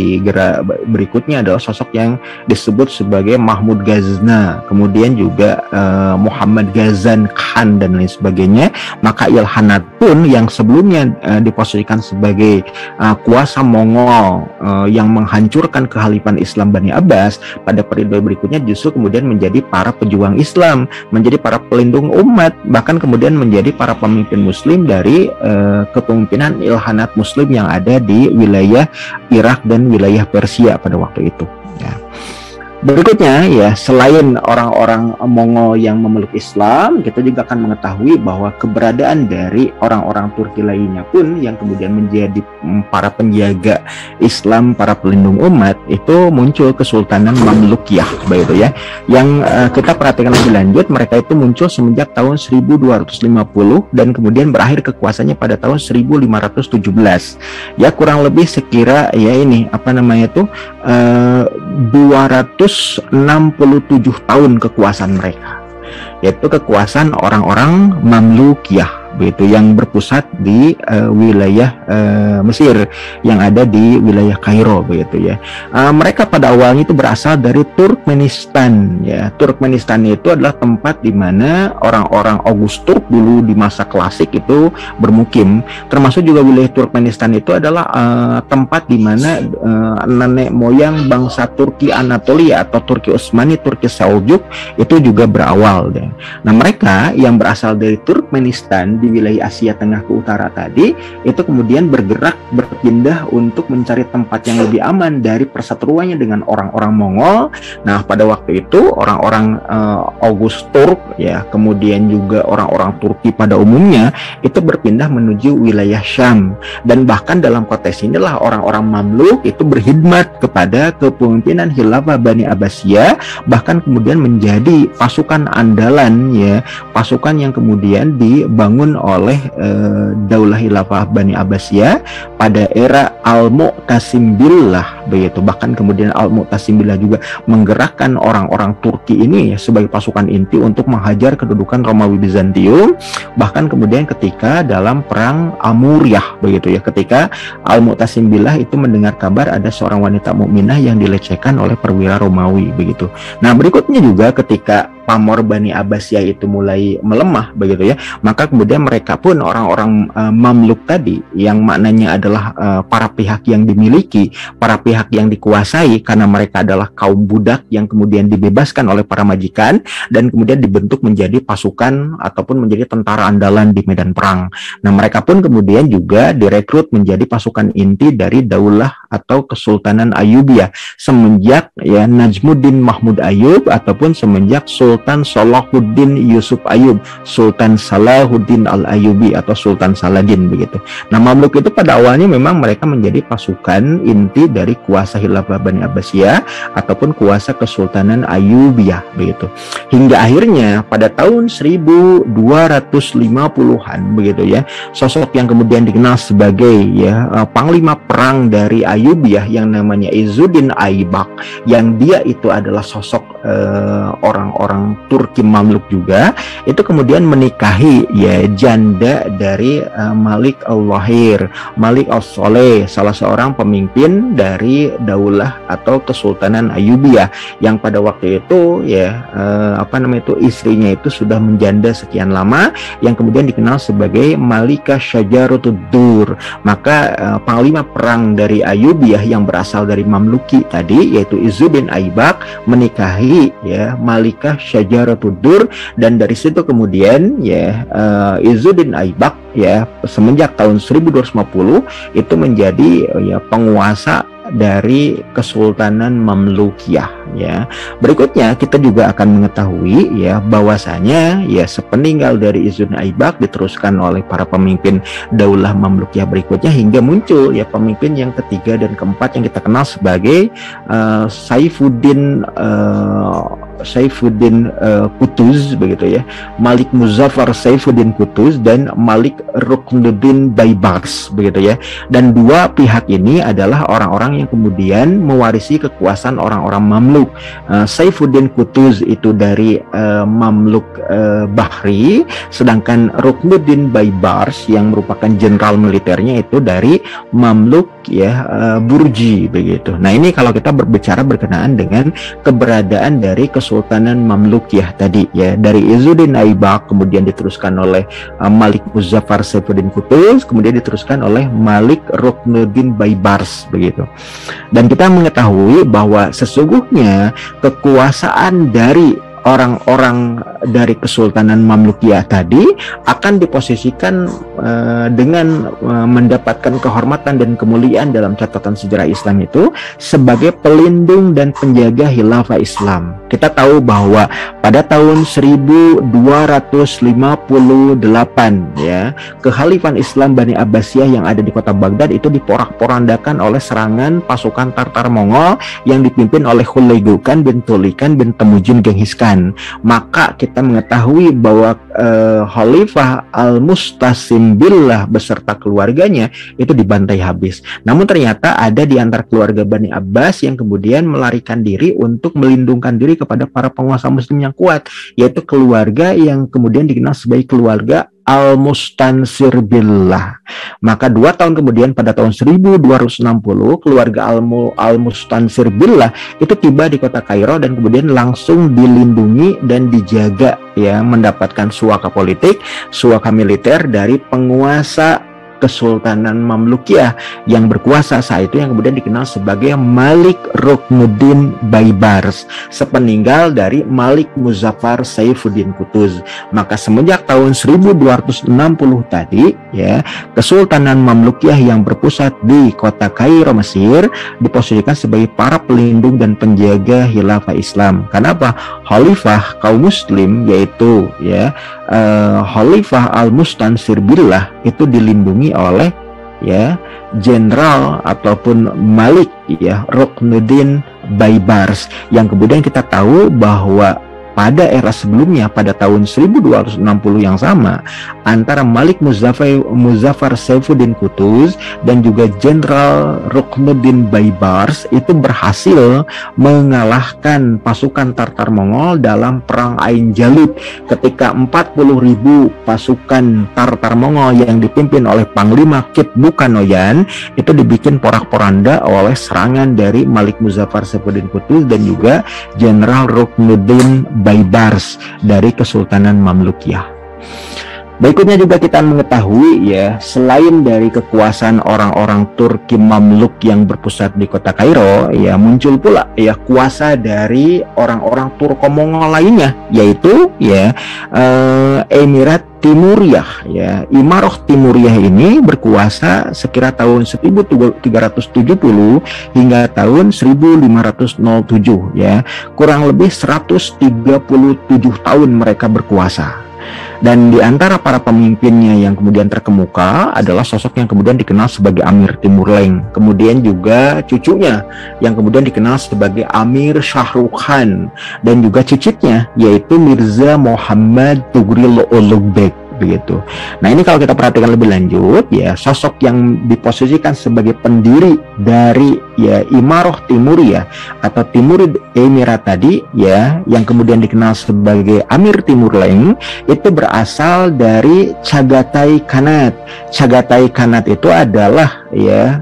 berikutnya adalah sosok yang disebut sebagai Mahmud Ghazna, kemudian juga Muhammad Ghazan Khan dan lain sebagainya. Maka Ilhanat pun yang sebelumnya diposisikan sebagai kuasa Mongol yang menghancurkan kekhalifahan Islam Bani Abbas, pada periode berikutnya justru kemudian menjadi para pejuang Islam, menjadi para pelindung umat, bahkan kemudian menjadi para pemimpin muslim dari kepemimpinan Ilhanat muslim yang ada di wilayah Irak dan wilayah Persia pada waktu itu ya. Berikutnya ya, selain orang-orang Mongol yang memeluk Islam, kita juga akan mengetahui bahwa keberadaan dari orang-orang Turki lainnya pun yang kemudian menjadi para penjaga Islam, para pelindung umat, itu muncul Kesultanan Mamlukiyah begitu ya. Yang kita perhatikan lebih lanjut, mereka itu muncul semenjak tahun 1250 dan kemudian berakhir kekuasaannya pada tahun 1517. Ya, kurang lebih sekira ya ini 267 tahun kekuasaan mereka, yaitu kekuasaan orang-orang Mamlukiyah begitu, yang berpusat di wilayah Mesir yang ada di wilayah Kairo begitu ya. Mereka pada awalnya itu berasal dari Turkmenistan ya. Turkmenistan itu adalah tempat di mana orang-orang Oghuz Turk dulu di masa klasik itu bermukim. Termasuk juga wilayah Turkmenistan itu adalah tempat di mana nenek moyang bangsa Turki Anatolia atau Turki Utsmani, Turki Seljuk itu juga berawal deh. Nah, mereka yang berasal dari Turkmenistan di wilayah Asia Tengah ke utara tadi itu kemudian bergerak berpindah untuk mencari tempat yang lebih aman dari perseteruannya dengan orang-orang Mongol. Nah, pada waktu itu orang-orang Oghuz Turk ya, kemudian juga orang-orang Turki pada umumnya itu berpindah menuju wilayah Syam, dan bahkan dalam konteks inilah orang-orang Mamluk itu berkhidmat kepada kepemimpinan Khilafah Bani Abbasiyah, bahkan kemudian menjadi pasukan andalan ya, pasukan yang kemudian dibangun oleh Daulah Khilafah Bani Abbasiyah pada era Al-Mu'tasim Billah begitu. Bahkan kemudian Al-Mu'tasim Billah juga menggerakkan orang-orang Turki ini ya, sebagai pasukan inti untuk menghajar kedudukan Romawi Bizantium. Bahkan kemudian ketika dalam perang Amuriyah begitu ya, ketika Al-Mu'tasim Billah itu mendengar kabar ada seorang wanita mukminah yang dilecehkan oleh perwira Romawi begitu. Nah, berikutnya juga ketika pamor Bani Abbasiyah itu mulai melemah begitu ya, maka kemudian mereka pun orang-orang Mamluk tadi yang maknanya adalah para pihak yang dimiliki, para pihak yang dikuasai, karena mereka adalah kaum budak yang kemudian dibebaskan oleh para majikan dan kemudian dibentuk menjadi pasukan ataupun menjadi tentara andalan di medan perang. Nah, mereka pun kemudian juga direkrut menjadi pasukan inti dari Daulah atau Kesultanan Ayyubiyah semenjak ya Najmuddin Mahmud Ayyub ataupun semenjak Sultan Salahuddin Yusuf Ayyub, Sultan Salahuddin Al-Ayyubi atau Sultan Saladin begitu. Nah, Mamluk itu pada awalnya memang mereka menjadi pasukan inti dari kuasa Khilafah Bani Abbasiyah ataupun kuasa Kesultanan Ayyubiyah begitu. Hingga akhirnya pada tahun 1250-an begitu ya, sosok yang kemudian dikenal sebagai ya panglima perang dari Ayyubiyah yang namanya Izzuddin Aibak, yang dia itu adalah sosok orang-orang Turki Mamluk juga, itu kemudian menikahi ya janda dari Malik Al-Wahir, Malik Al-Soleh, salah seorang pemimpin dari Daulah atau Kesultanan Ayyubiyah yang pada waktu itu ya istrinya itu sudah menjanda sekian lama, yang kemudian dikenal sebagai Malika Syajarutud Dur. Maka panglima perang dari Ayyubiyah yang berasal dari Mamluki tadi yaitu Izzuddin Aibak menikahi ya Malika Syajarutud Dur, dan dari situ kemudian ya Izzuddin Aibak ya semenjak tahun 1250 itu menjadi ya penguasa dari Kesultanan Mamlukiyah ya. Berikutnya kita juga akan mengetahui ya bahwasanya ya sepeninggal dari Izzuddin Aibak diteruskan oleh para pemimpin Daulah Mamlukiyah berikutnya hingga muncul ya pemimpin yang ketiga dan keempat yang kita kenal sebagai Saifuddin Qutuz begitu ya, Malik Muzaffar Saifuddin Qutuz dan Malik Ruknuddin Baibars begitu ya. Dan dua pihak ini adalah orang-orang yang kemudian mewarisi kekuasaan orang-orang Mamluk. Saifuddin Qutuz itu dari Mamluk Bahri, sedangkan Ruknuddin Baibars yang merupakan jenderal militernya itu dari Mamluk ya Burji begitu. Nah, ini kalau kita berbicara berkenaan dengan keberadaan dari Kesultanan Mamlukiyah tadi ya, dari Izzuddin Aibak kemudian diteruskan oleh Malik Muzaffar Saifuddin Qutuz, kemudian diteruskan oleh Malik Ruknuddin Baibars begitu. Dan kita mengetahui bahwa sesungguhnya kekuasaan dari orang-orang dari Kesultanan Mamlukiyah tadi akan diposisikan dengan mendapatkan kehormatan dan kemuliaan dalam catatan sejarah Islam itu sebagai pelindung dan penjaga khilafah Islam. Kita tahu bahwa pada tahun 1258 ya, kekhalifan Islam Bani Abbasiyah yang ada di kota Baghdad itu diporak-porandakan oleh serangan pasukan Tartar Mongol yang dipimpin oleh Hulaigukan bin Tulikan bin Temujin Genghis Khan. Maka kita mengetahui bahwa Khalifah Al-Mustasim Billah beserta keluarganya itu dibantai habis. Namun ternyata ada di antara keluarga Bani Abbas yang kemudian melarikan diri untuk melindungkan diri kepada para penguasa muslim yang kuat, yaitu keluarga yang kemudian dikenal sebagai keluarga Al-Mustansir Billah. Maka 2 tahun kemudian pada tahun 1260 keluarga Al-Mustansir Billah itu tiba di kota Kairo dan kemudian langsung dilindungi dan dijaga ya, mendapatkan suaka politik, suaka militer dari penguasa Kesultanan Mamlukiyah yang berkuasa saat itu, yang kemudian dikenal sebagai Malik Ruknuddin Baibars, sepeninggal dari Malik Muzaffar Saifuddin Qutuz. Maka semenjak tahun 1260 tadi ya, Kesultanan Mamlukiyah yang berpusat di kota Kairo, Mesir, diposisikan sebagai para pelindung dan penjaga khilafah Islam. Kenapa? Khalifah kaum muslim yaitu ya Khalifah Al-Mustansir Billah itu dilindungi oleh ya jenderal ataupun Malik ya Ruknuddin Baibars, yang kemudian kita tahu bahwa pada era sebelumnya pada tahun 1260 yang sama antara Malik Muzaffar Saifuddin Qutuz dan juga Jenderal Ruknuddin Baibars itu berhasil mengalahkan pasukan Tartar Mongol dalam perang Ain Jalut ketika 40.000 pasukan Tartar Mongol yang dipimpin oleh Panglima Kitbuka Noyan itu dibikin porak-poranda oleh serangan dari Malik Muzaffar Saifuddin Qutuz dan juga Jenderal Ruknuddin Baibars dari Kesultanan Mamlukiyah. Berikutnya juga kita mengetahui ya, selain dari kekuasaan orang-orang Turki Mamluk yang berpusat di kota Kairo, ya muncul pula ya kuasa dari orang-orang Turko-Mongol lainnya, yaitu ya Emirat Timuriyah ya. Imarah Timuriyah ini berkuasa sekira tahun 1370 hingga tahun 1507 ya. Kurang lebih 137 tahun mereka berkuasa. Dan di antara para pemimpinnya yang kemudian terkemuka adalah sosok yang kemudian dikenal sebagai Amir Timur Leng. Kemudian juga cucunya yang kemudian dikenal sebagai Amir Shahrukh dan juga cicitnya yaitu Mirza Muhammad Tughril Oghuzbek begitu. Nah, ini kalau kita perhatikan lebih lanjut ya, sosok yang diposisikan sebagai pendiri dari ya Imarah Timuriyah atau Timurid Emirat tadi ya, yang kemudian dikenal sebagai Amir Timur Leng, itu berasal dari Chagatai Khanate. Chagatai Khanate itu adalah ya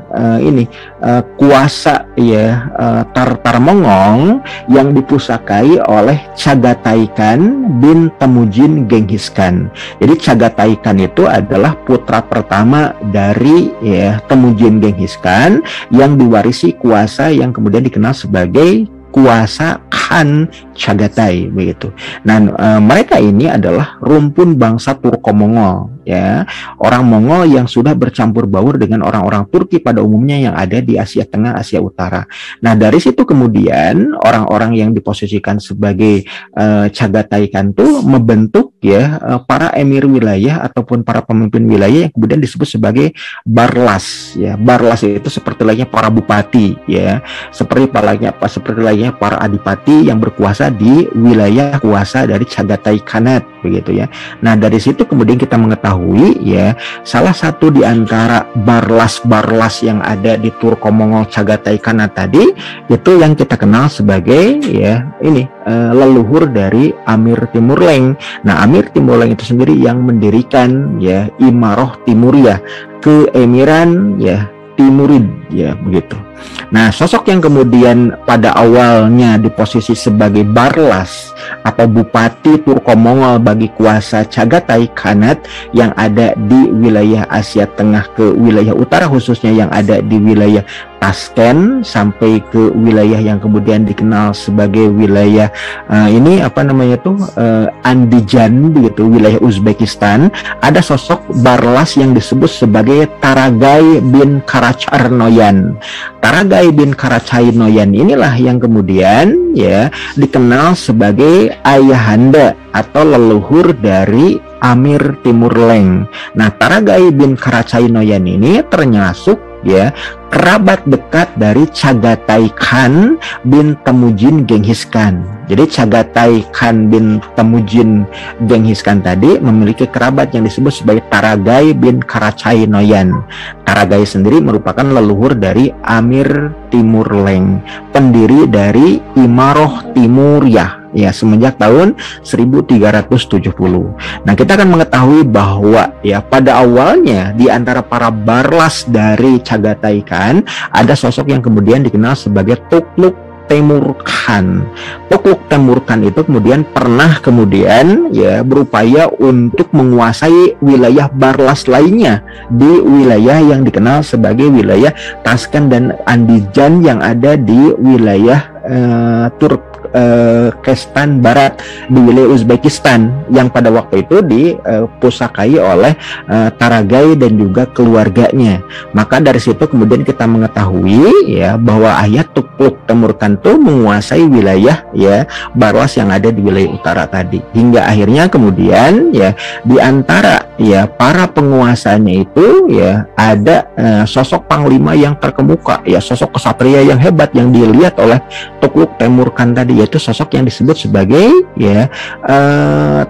kuasa ya Tartar Mongol yang dipusakai oleh Chagatai Khan bin Temujin Genghis Khan. Jadi Chagatai Khan itu adalah putra pertama dari ya Temujin Genghis Khan yang diwarisi kuasa yang kemudian dikenal sebagai kuasa Khan Chagatai begitu. Nah, mereka ini adalah rumpun bangsa Turko-Mongol ya, orang Mongol yang sudah bercampur baur dengan orang-orang Turki pada umumnya yang ada di Asia Tengah, Asia Utara. Nah, dari situ kemudian orang-orang yang diposisikan sebagai Chagatai Khan itu membentuk ya para emir wilayah ataupun para pemimpin wilayah yang kemudian disebut sebagai Barlas ya. Barlas itu seperti layaknya para bupati ya, seperti layaknya para adipati yang berkuasa di wilayah kuasa dari Chagatai Khanate begitu ya. Nah, dari situ kemudian kita mengetahui ya, salah satu di antara Barlas yang ada di Turko-Mongol Chagatai Khanate tadi itu yang kita kenal sebagai ya leluhur dari Amir Timur Leng. Nah, Amir Timur Leng itu sendiri yang mendirikan ya Imarah Timuriyah, keemiran ya Timurid ya begitu. Nah, sosok yang kemudian pada awalnya di posisi sebagai Barlas atau bupati Turko-Mongol bagi kuasa Chagatai Khanate yang ada di wilayah Asia Tengah ke wilayah utara, khususnya yang ada di wilayah Tashkent sampai ke wilayah yang kemudian dikenal sebagai wilayah Andijan begitu, wilayah Uzbekistan. Ada sosok Barlas yang disebut sebagai Taragai bin Karacainoyan. Taragai bin Karacainoyan inilah yang kemudian ya dikenal sebagai ayahanda atau leluhur dari Amir Timur Leng. Nah, Taragai bin Karacainoyan ini termasuk ya kerabat dekat dari Chagatai Khan bin Temujin Genghis Khan. Jadi Chagatai Khan bin Temujin Genghis Khan tadi memiliki kerabat yang disebut sebagai Taragai bin Karacainoyan. Taragai sendiri merupakan leluhur dari Amir Timur Leng, pendiri dari Imarah Timuriyah ya semenjak tahun 1370. Nah, kita akan mengetahui bahwa ya pada awalnya di antara para Barlas dari Chagatai Khan ada sosok yang kemudian dikenal sebagai Tukluk Temurkhan. Tukluk Temurkhan itu kemudian pernah kemudian ya berupaya untuk menguasai wilayah Barlas lainnya di wilayah yang dikenal sebagai wilayah Tashkent dan Andijan yang ada di wilayah Turkestan Barat, di wilayah Uzbekistan yang pada waktu itu dipusakai oleh Taragai dan juga keluarganya. Maka dari situ kemudian kita mengetahui ya bahwa ayat Tukluk Temurkhan itu menguasai wilayah ya Barlas yang ada di wilayah utara tadi, hingga akhirnya kemudian ya di antara ya para penguasanya itu ya ada sosok panglima yang terkemuka, ya sosok kesatria yang hebat yang dilihat oleh Tukluk Temurkhan tadi, yaitu sosok yang disebut sebagai ya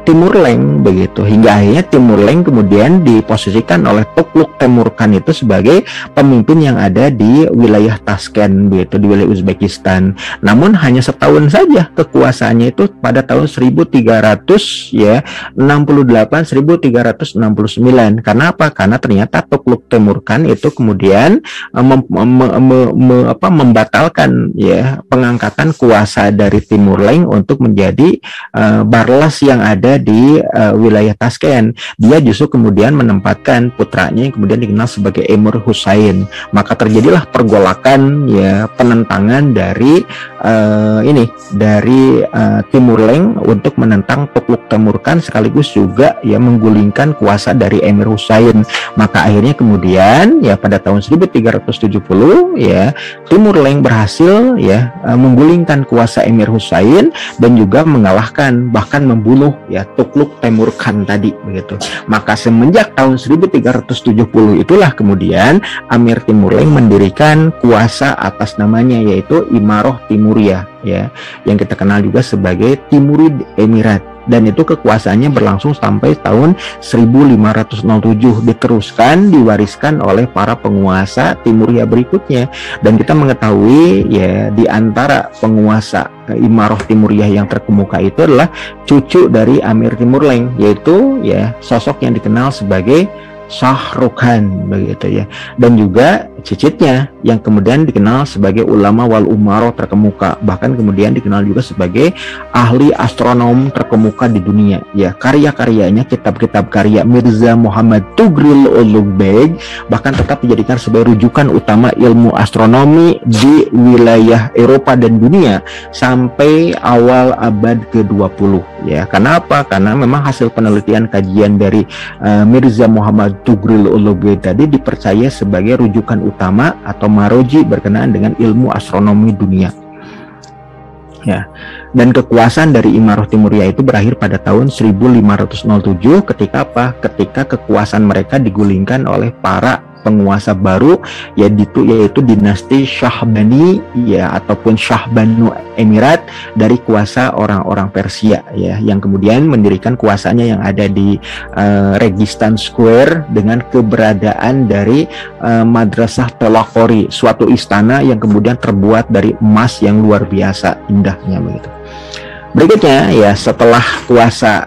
Timurleng begitu, hingga akhirnya Timurleng kemudian diposisikan oleh Tukluk Temurkhan itu sebagai pemimpin yang ada di wilayah Tashkent begitu, di wilayah Uzbekistan. Namun hanya setahun saja kekuasaannya itu pada tahun 1368 1369. Karena apa? Karena ternyata Tukluk Temurkhan itu kemudian membatalkan ya pengangkatan kuasa dari Timurleng untuk menjadi Barlas yang ada di wilayah Tashkent. Dia justru kemudian menempatkan putranya yang kemudian dikenal sebagai Emir Husain. Maka terjadilah pergolakan ya penentangan dari Timurleng untuk menentang Tukluk Temurkhan, sekaligus juga ya menggulingkan kuasa dari Emir Husain. Maka akhirnya kemudian ya pada tahun 1370 ya Timurleng berhasil ya menggulingkan kuasa Emir Husain dan juga mengalahkan bahkan membunuh ya Tukluk Temurkhan tadi begitu. Maka semenjak tahun 1370 itulah kemudian Amir Timurleng mendirikan kuasa atas namanya, yaitu Imaroh Timuriyah ya, yang kita kenal juga sebagai Timurid Emirat. Dan itu kekuasaannya berlangsung sampai tahun 1507, diteruskan diwariskan oleh para penguasa Timuriyah berikutnya. Dan kita mengetahui ya di antara penguasa Imaroh Timuriyah yang terkemuka itu adalah cucu dari Amir Timurleng, yaitu ya sosok yang dikenal sebagai Shah Rukh Khan begitu ya, dan juga cicitnya yang kemudian dikenal sebagai ulama wal umaroh terkemuka, bahkan kemudian dikenal juga sebagai ahli astronom terkemuka di dunia ya. Karya-karyanya, kitab-kitab karya Mirza Muhammad Tughril Ulugh Beg bahkan tetap dijadikan sebagai rujukan utama ilmu astronomi di wilayah Eropa dan dunia sampai awal abad ke-20 ya. Karena apa? Karena memang hasil penelitian kajian dari Mirza Muhammad Tughril Ulugh Beg tadi dipercaya sebagai rujukan utama atau maroji berkenaan dengan ilmu astronomi dunia ya. Dan kekuasaan dari Imaroh Timuriyah itu berakhir pada tahun 1507 ketika apa? Ketika kekuasaan mereka digulingkan oleh para penguasa baru yaitu dinasti Syahbani ya, ataupun Syahbanu Emirat dari kuasa orang-orang Persia ya, yang kemudian mendirikan kuasanya yang ada di Registan Square dengan keberadaan dari Madrasah Telakori, suatu istana yang kemudian terbuat dari emas yang luar biasa indahnya begitu. Berikutnya ya, setelah kuasa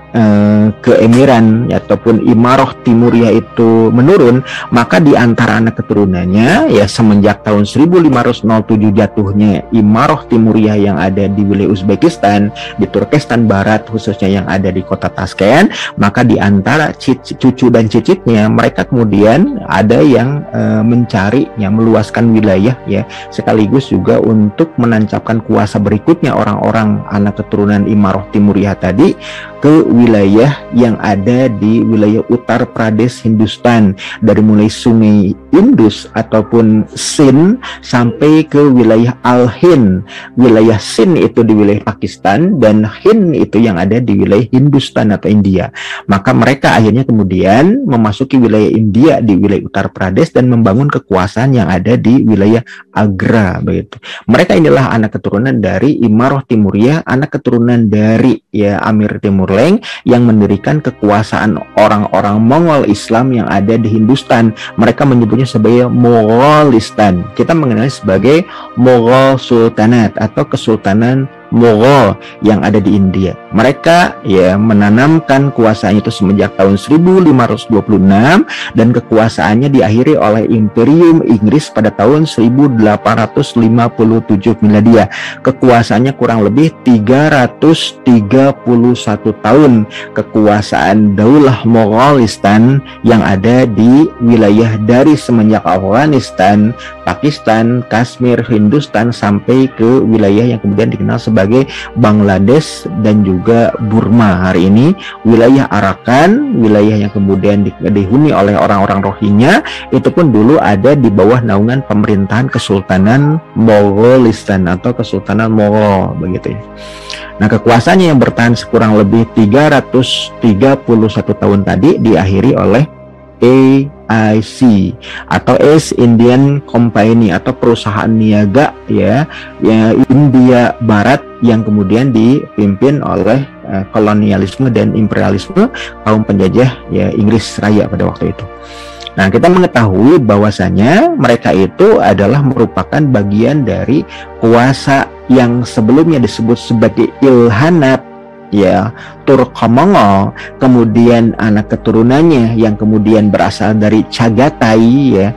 keemiran ya, ataupun Imaroh Timuriyah itu menurun, maka di antara anak keturunannya ya semenjak tahun 1507 jatuhnya Imaroh Timuriyah yang ada di wilayah Uzbekistan, di Turkestan Barat khususnya yang ada di kota Tashkent, maka di antara cucu dan cicitnya mereka kemudian ada yang mencari yang meluaskan wilayah ya, sekaligus juga untuk menancapkan kuasa berikutnya orang-orang anak keturunan Imaroh Timuriyah tadi ke wilayah yang ada di wilayah Uttar Pradesh Hindustan, dari mulai sungai Indus ataupun Sind sampai ke wilayah Al-Hind. Wilayah Sind itu di wilayah Pakistan dan Hind itu yang ada di wilayah Hindustan atau India. Maka mereka akhirnya kemudian memasuki wilayah India di wilayah Uttar Pradesh dan membangun kekuasaan yang ada di wilayah Agra begitu. Mereka inilah anak keturunan dari Imaroh Timuriyah, anak keturunan dari ya Amir Timurleng yang mendirikan kekuasaan orang-orang Mongol Islam yang ada di Hindustan. Mereka menyebutnya sebagai Mogholistan. Kita mengenal sebagai Mughal Sultanat atau Kesultanan Mughal yang ada di India. Mereka ya menanamkan kuasanya itu semenjak tahun 1526 dan kekuasaannya diakhiri oleh Imperium Inggris pada tahun 1857 Miladia. Kekuasaannya kurang lebih 331 tahun kekuasaan Daulah Moghalistan yang ada di wilayah dari semenjak Afghanistan, Pakistan, Kashmir, Hindustan sampai ke wilayah yang kemudian dikenal sebagai Bangladesh dan juga Burma hari ini. Wilayah Arakan, wilayah yang kemudian dihuni oleh orang-orang Rohingya, itu pun dulu ada di bawah naungan pemerintahan Kesultanan Mogholistan atau Kesultanan Moghol begitu ya. Nah, kekuasaannya yang bertahan sekurang lebih 331 tahun tadi diakhiri oleh AIC atau East Indian Company atau perusahaan niaga ya India Barat yang kemudian dipimpin oleh kolonialisme dan imperialisme kaum penjajah ya Inggris Raya pada waktu itu. Nah, kita mengetahui bahwasanya mereka itu adalah merupakan bagian dari kuasa yang sebelumnya disebut sebagai Ilhanat ya Turkomongol, kemudian anak keturunannya yang kemudian berasal dari Chagatai ya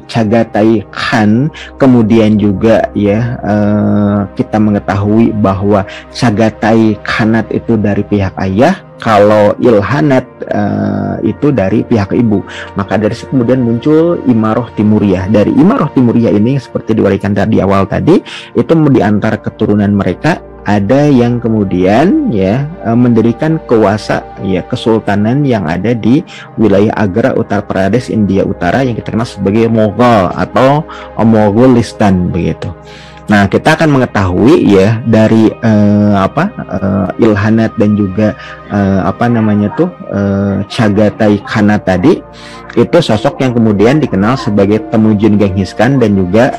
Chagatai Khan, kemudian juga ya kita mengetahui bahwa Chagatai Khanat itu dari pihak ayah, kalau Ilhanat itu dari pihak ibu. Maka dari situ kemudian muncul Imaroh Timuriyah. Dari Imaroh Timuriyah ini seperti diwarikan di awal tadi, itu di antara keturunan mereka ada yang kemudian ya mendirikan kuasa ya kesultanan yang ada di wilayah Agra, Uttar Pradesh, India Utara yang kita kenal sebagai Mughal atau Mogholistan begitu. Nah, kita akan mengetahui ya dari Ilhanat dan juga Chagatai Khanat tadi, itu sosok yang kemudian dikenal sebagai Temujin Genghis Khan dan juga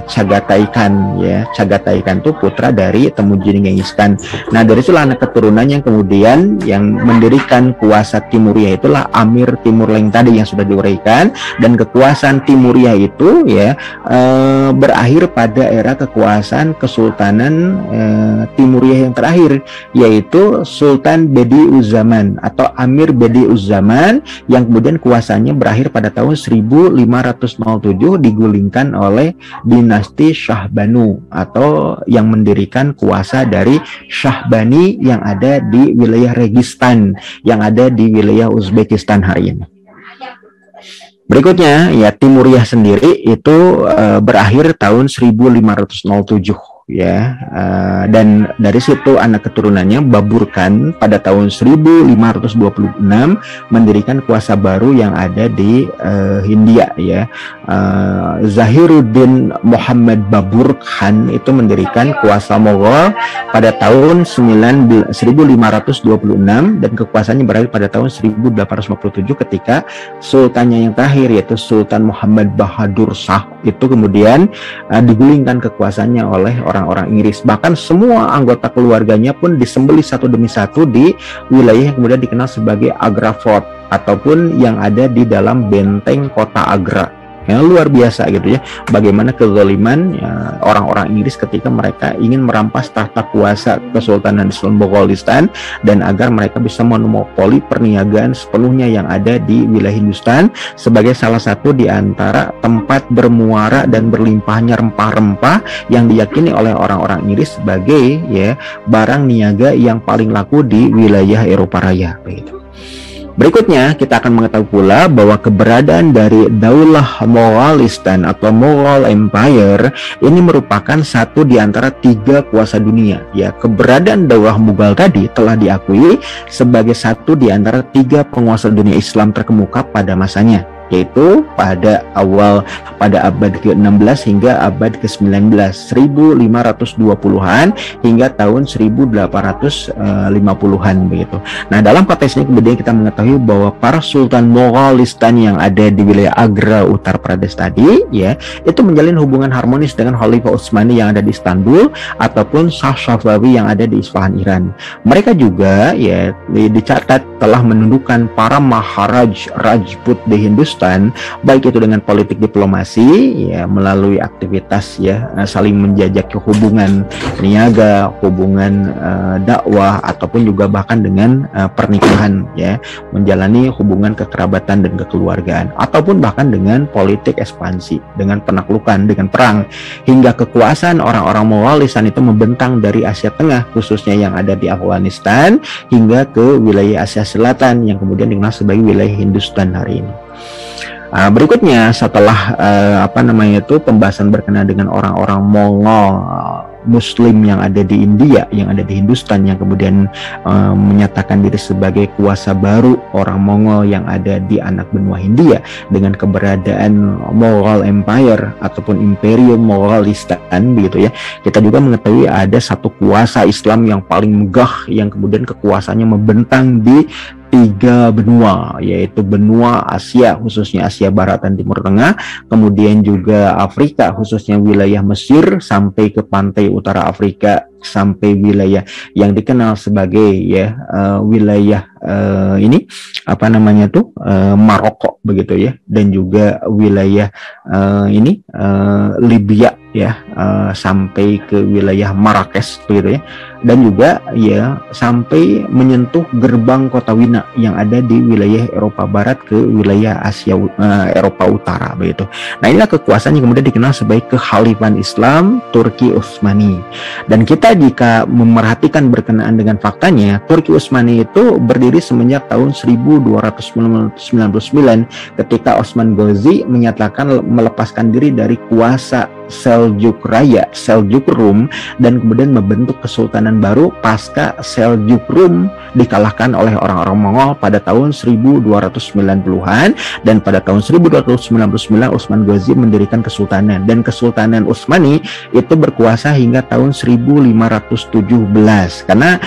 Chagatai Khan ya. Chagatai Khan itu putra dari Temujin Genghis Khan. Nah, dari itulah anak keturunan yang kemudian yang mendirikan kuasa Timuriyah itulah Amir Timur Leng tadi yang sudah diuraikan, dan kekuasaan Timuriyah itu ya berakhir pada era kekuasaan Kesultanan Timuriyah yang terakhir, yaitu Sultan Bediüzzaman atau Amir Bediüzzaman yang kemudian kuasanya berakhir pada tahun 1507 digulingkan oleh dinasti Shahbanu atau yang mendirikan kuasa dari Shahbani yang ada di wilayah Registan yang ada di wilayah Uzbekistan hari ini. Berikutnya ya Timuriyah sendiri itu berakhir tahun 1507 ya, dan dari situ anak keturunannya Baburkan pada tahun 1526 mendirikan kuasa baru yang ada di Hindia ya. Zahiruddin Muhammad Babur Khan itu mendirikan kuasa Mughal pada tahun 1526 dan kekuasaannya berakhir pada tahun 1857 ketika sultannya yang terakhir yaitu Sultan Muhammad Bahadur Shah itu kemudian digulingkan kekuasaannya oleh orang-orang Inggris. Bahkan semua anggota keluarganya pun disembelih satu demi satu di wilayah yang kemudian dikenal sebagai Agra Fort ataupun yang ada di dalam benteng kota Agra. Ya, luar biasa gitu ya, bagaimana kezaliman ya, orang-orang Inggris ketika mereka ingin merampas tahta kuasa Kesultanan Mogholistan dan agar mereka bisa monopoli perniagaan sepenuhnya yang ada di wilayah Hindustan sebagai salah satu di antara tempat bermuara dan berlimpahnya rempah-rempah yang diyakini oleh orang-orang Inggris sebagai ya barang niaga yang paling laku di wilayah Eropa Raya begitu. Berikutnya kita akan mengetahui pula bahwa keberadaan dari Daulah Moghalistan atau Mughal Empire ini merupakan satu di antara 3 kuasa dunia. Ya, keberadaan Daulah Mughal tadi telah diakui sebagai satu di antara 3 penguasa dunia Islam terkemuka pada masanya, yaitu pada abad ke-16 hingga abad ke-19, 1520-an hingga tahun 1850-an begitu. Nah, dalam konteks ini kemudian kita mengetahui bahwa para Sultan Mogholistan yang ada di wilayah Agra, Uttar Pradesh tadi ya, itu menjalin hubungan harmonis dengan Khalifah Utsmani yang ada di Istanbul ataupun Shah Safawi yang ada di Isfahan, Iran. Mereka juga ya dicatat telah menundukkan para Maharaj Rajput di Hindustan Hindustan, baik itu dengan politik diplomasi ya, melalui aktivitas ya saling menjajaki hubungan niaga, hubungan dakwah, ataupun juga bahkan dengan pernikahan ya, menjalani hubungan kekerabatan dan kekeluargaan, ataupun bahkan dengan politik ekspansi, dengan penaklukan, dengan perang, hingga kekuasaan orang-orang Mongol itu membentang dari Asia Tengah khususnya yang ada di Afghanistan hingga ke wilayah Asia Selatan yang kemudian dikenal sebagai wilayah Hindustan hari ini. Berikutnya setelah pembahasan berkenaan dengan orang-orang Mongol Muslim yang ada di India, yang ada di Hindustan, yang kemudian menyatakan diri sebagai kuasa baru orang Mongol yang ada di anak benua Hindia dengan keberadaan Mughal Empire ataupun Imperium Mogholistan begitu ya. Kita juga mengetahui ada satu kuasa Islam yang paling megah yang kemudian kekuasaannya membentang di 3 benua, yaitu benua Asia, khususnya Asia Barat dan Timur Tengah, kemudian juga Afrika, khususnya wilayah Mesir sampai ke pantai utara Afrika, sampai wilayah yang dikenal sebagai ya wilayah Maroko begitu ya, dan juga wilayah Libya ya, sampai ke wilayah Marrakesh begitu ya, dan juga ya sampai menyentuh gerbang kota Wina yang ada di wilayah Eropa Barat ke wilayah Eropa Utara begitu. Nah, inilah kekuasaan yang kemudian dikenal sebagai Kekhalifan Islam Turki Utsmani. Dan kita jika memerhatikan berkenaan dengan faktanya, Turki Utsmani itu berdiri semenjak tahun 1299 ketika Osman Ghazi menyatakan melepaskan diri dari kuasa Seljuk Raya, Seljuk Rum, dan kemudian membentuk kesultanan baru pasca Seljuk Rum dikalahkan oleh orang-orang Mongol pada tahun 1290-an, dan pada tahun 1299 Osman Ghazi mendirikan kesultanan, dan Kesultanan Utsmani itu berkuasa hingga tahun 1517. Karena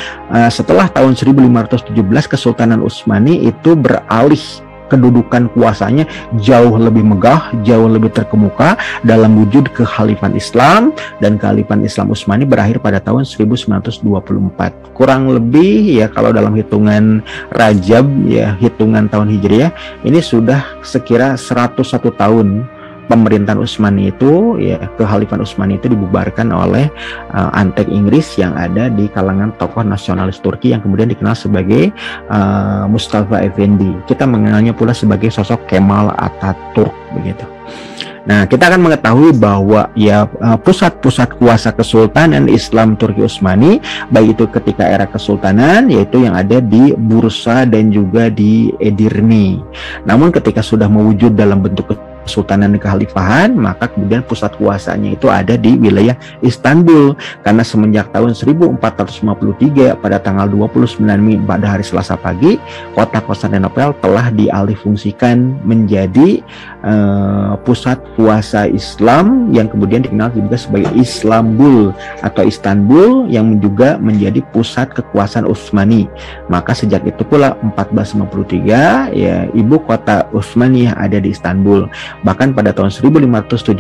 setelah tahun 1517 Kesultanan Utsmani itu beralih, kedudukan kuasanya jauh lebih megah, jauh lebih terkemuka dalam wujud Kekhalifan Islam, dan Kekhalifan Islam Utsmani berakhir pada tahun 1924. Kurang lebih ya, kalau dalam hitungan Rajab ya, hitungan tahun Hijriah, ini sudah sekira 101 tahun pemerintahan Utsmani itu ya, Kekhalifan Utsmani itu dibubarkan oleh antek Inggris yang ada di kalangan tokoh nasionalis Turki yang kemudian dikenal sebagai Mustafa Effendi. Kita mengenalnya pula sebagai sosok Kemal Atatürk begitu. Nah, kita akan mengetahui bahwa ya pusat-pusat kuasa Kesultanan Islam Turki Utsmani, baik itu ketika era kesultanan, yaitu yang ada di Bursa dan juga di Edirne. Namun ketika sudah mewujud dalam bentuk Kesultanan Kekhalifahan, maka kemudian pusat kuasanya itu ada di wilayah Istanbul, karena semenjak tahun 1453 pada tanggal 29 Mei pada hari Selasa pagi, kota Konstantinopel telah dialihfungsikan menjadi pusat kuasa Islam yang kemudian dikenal juga sebagai Islambul atau Istanbul, yang juga menjadi pusat kekuasaan Utsmani. Maka sejak itu pula 1453 ya, ibu kota Utsmaniyah ada di Istanbul. Bahkan pada tahun 1517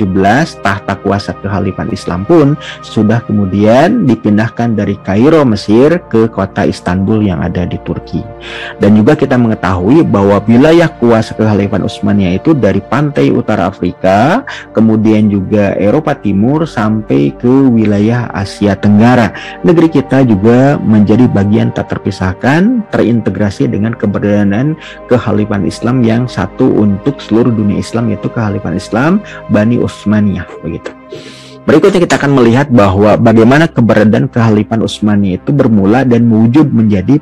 tahta kuasa Kekhalifan Islam pun sudah kemudian dipindahkan dari Kairo, Mesir, ke kota Istanbul yang ada di Turki. Dan juga kita mengetahui bahwa wilayah kuasa Kekhalifan Utsmaniyah itu dari pantai utara Afrika, kemudian juga Eropa Timur sampai ke wilayah Asia Tenggara. Negeri kita juga menjadi bagian tak terpisahkan, terintegrasi dengan keberadaan Kekhalifan Islam yang satu untuk seluruh dunia Islam, yaitu Kekhalifan Islam Bani Utsmaniyah begitu. Berikutnya kita akan melihat bahwa bagaimana keberadaan Kekhalifan Utsmani itu bermula dan mewujud menjadi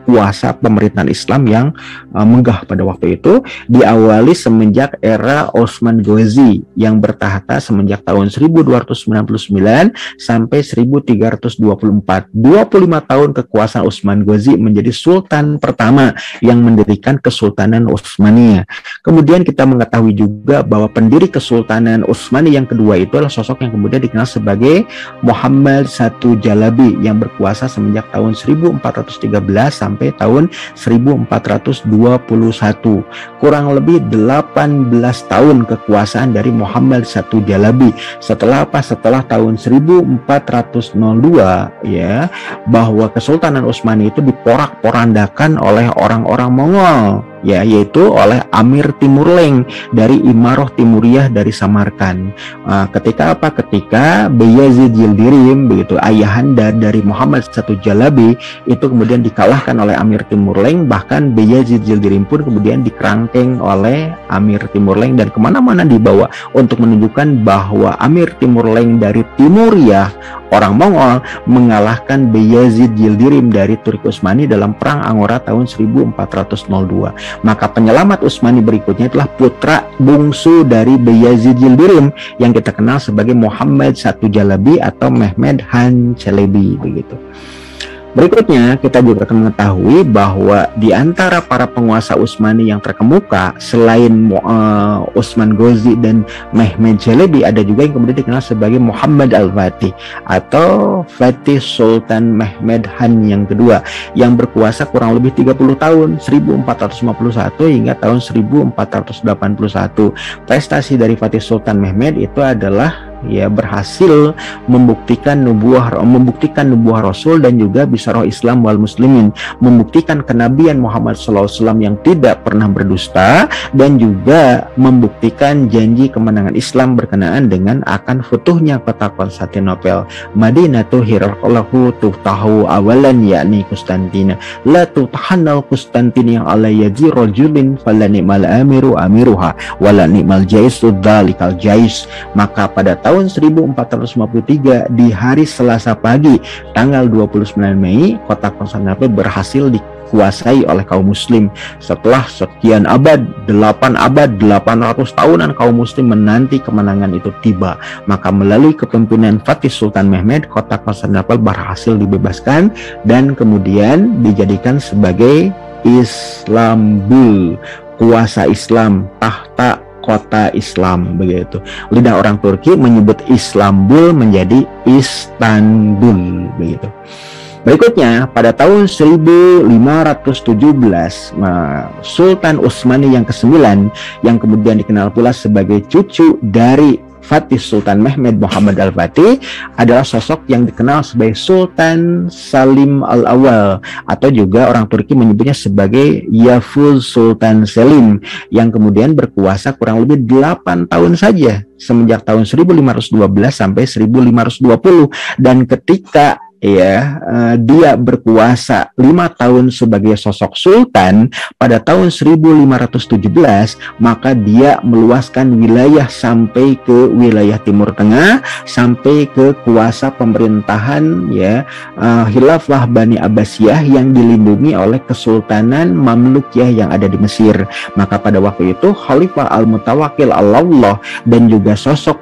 kuasa pemerintahan Islam yang megah pada waktu itu, diawali semenjak era Osman Ghazi yang bertahta semenjak tahun 1299 sampai 1324. 25 tahun kekuasaan Osman Ghazi menjadi sultan pertama yang mendirikan Kesultanan Utsmaniyah. Kemudian kita mengetahui juga bahwa pendiri Kesultanan Utsmani yang kedua itu adalah sosok yang kemudian dikenal sebagai Muhammad I Jalabi yang berkuasa semenjak tahun 1413 sampai tahun 1421. Kurang lebih 18 tahun kekuasaan dari Muhammad I Jalabi. Setelah apa? Setelah tahun 1402 ya, bahwa Kesultanan Utsmani itu diporak-porandakan oleh orang-orang Mongol ya, yaitu oleh Amir Timurleng dari Imarah Timuriyah dari Samarkand. Ketika Bayazid Yildirim, begitu, ayahanda dari Muhammad I Jalabi, itu kemudian dikalahkan oleh Amir Timurleng. Bahkan Bayazid Yildirim pun kemudian dikerangkeng oleh Amir Timurleng dan kemana-mana dibawa untuk menunjukkan bahwa Amir Timurleng dari Timuriyah, orang Mongol, mengalahkan Bayazid Yildirim dari Turki Utsmani dalam perang Angora tahun 1402. Maka penyelamat Utsmani berikutnya adalah putra bungsu dari Bayazid Yildirim yang kita kenal sebagai Muhammad I Jalabi atau Mehmed Han Çelebi, begitu. Berikutnya kita juga akan mengetahui bahwa di antara para penguasa Utsmani yang terkemuka selain Utsman Ghozi dan Mehmed Çelebi, ada juga yang kemudian dikenal sebagai Muhammad Al-Fatih atau Fatih Sultan Mehmed Han yang kedua, yang berkuasa kurang lebih 30 tahun, 1451 hingga tahun 1481. Prestasi dari Fatih Sultan Mehmed itu adalah berhasil membuktikan nubuah Rasul dan juga bisyarah Islam wal muslimin, membuktikan kenabian Muhammad SAW yang tidak pernah berdusta, dan juga membuktikan janji kemenangan Islam berkenaan dengan akan futuhnya kota Konstantinopel. Madinatu Hiraqlahu tuftahu awalan, yakni Konstantina, la tutahannal Konstantin yang ala yadzi rajulin falani'mal amiru amiruha walani'mal jaisu dhalikal jais. Maka pada tahun 1453 di hari Selasa pagi tanggal 29 Mei, kota Konstantinopel berhasil dikuasai oleh kaum muslim. Setelah sekian abad, 800 tahunan kaum muslim menanti kemenangan itu tiba, maka melalui kepemimpinan Fatih Sultan Mehmed, kota Konstantinopel berhasil dibebaskan dan kemudian dijadikan sebagai Islambul, kuasa Islam, tahta kota Islam, begitu. Lidah orang Turki menyebut Islambul menjadi Istanbul, begitu. Berikutnya pada tahun 1517 Sultan Utsmani yang ke-9, yang kemudian dikenal pula sebagai cucu dari Fatih Sultan Mehmed, Muhammad Al-Fatih, adalah sosok yang dikenal sebagai Sultan Salim Al-Awwal, atau juga orang Turki menyebutnya sebagai Yavuz Sultan Selim, yang kemudian berkuasa kurang lebih 8 tahun saja, semenjak tahun 1512 sampai 1520. Dan ketika dia berkuasa 5 tahun sebagai sosok sultan pada tahun 1517, maka dia meluaskan wilayah sampai ke wilayah Timur Tengah, sampai ke kuasa pemerintahan Khilafah Bani Abbasiyah yang dilindungi oleh Kesultanan Mamlukiyah yang ada di Mesir. Maka pada waktu itu Khalifah Al-Mutawakkil Allah dan juga sosok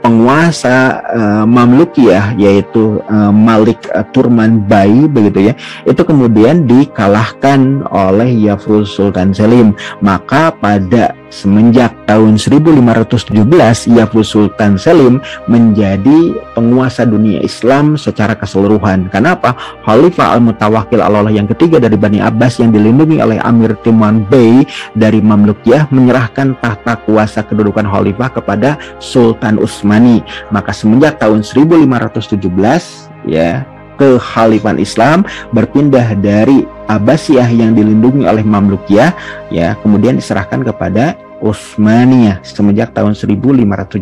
penguasa Mamlukiyah, yaitu Malik Turman Bai, begitu ya, itu kemudian dikalahkan oleh Yavuz Sultan Selim. Maka pada semenjak tahun 1517 Yavuz Sultan Selim menjadi penguasa dunia Islam secara keseluruhan. Kenapa? Khalifah Al-Mutawakkil Allah yang ketiga dari Bani Abbas yang dilindungi oleh Amir Timurleng Bey dari Mamlukiyah menyerahkan tahta kuasa kedudukan khalifah kepada Sultan Utsmani. Maka semenjak tahun 1517 kekhalifahan Islam berpindah dari Abbasiyah yang dilindungi oleh Mamlukiyah kemudian diserahkan kepada Utsmaniyah semenjak tahun 1517.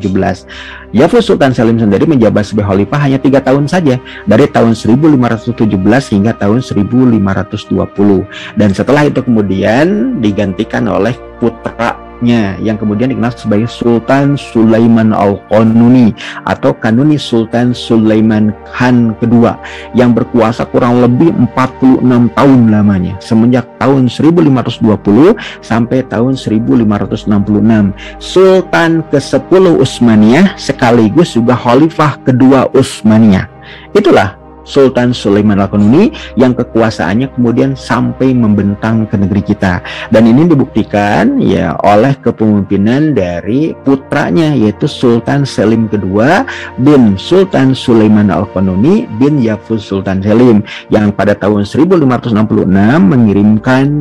Yavuz Sultan Selim sendiri menjabat sebagai khalifah hanya 3 tahun saja, dari tahun 1517 hingga tahun 1520, dan setelah itu kemudian digantikan oleh putranya yang kemudian dikenal sebagai Sultan Sulaiman Al-Qanuni atau Kanuni Sultan Sulaiman Khan kedua, yang berkuasa kurang lebih 46 tahun lamanya, semenjak tahun 1520 sampai tahun 1566. Sultan ke-10 Utsmaniyah sekaligus juga khalifah kedua Utsmaniyah. Itulah Sultan Sulaiman Al-Qanuni yang kekuasaannya kemudian sampai membentang ke negeri kita, dan ini dibuktikan oleh kepemimpinan dari putranya, yaitu Sultan Selim kedua bin Sultan Sulaiman Al-Qanuni bin Yavuz Sultan Selim, yang pada tahun 1566 mengirimkan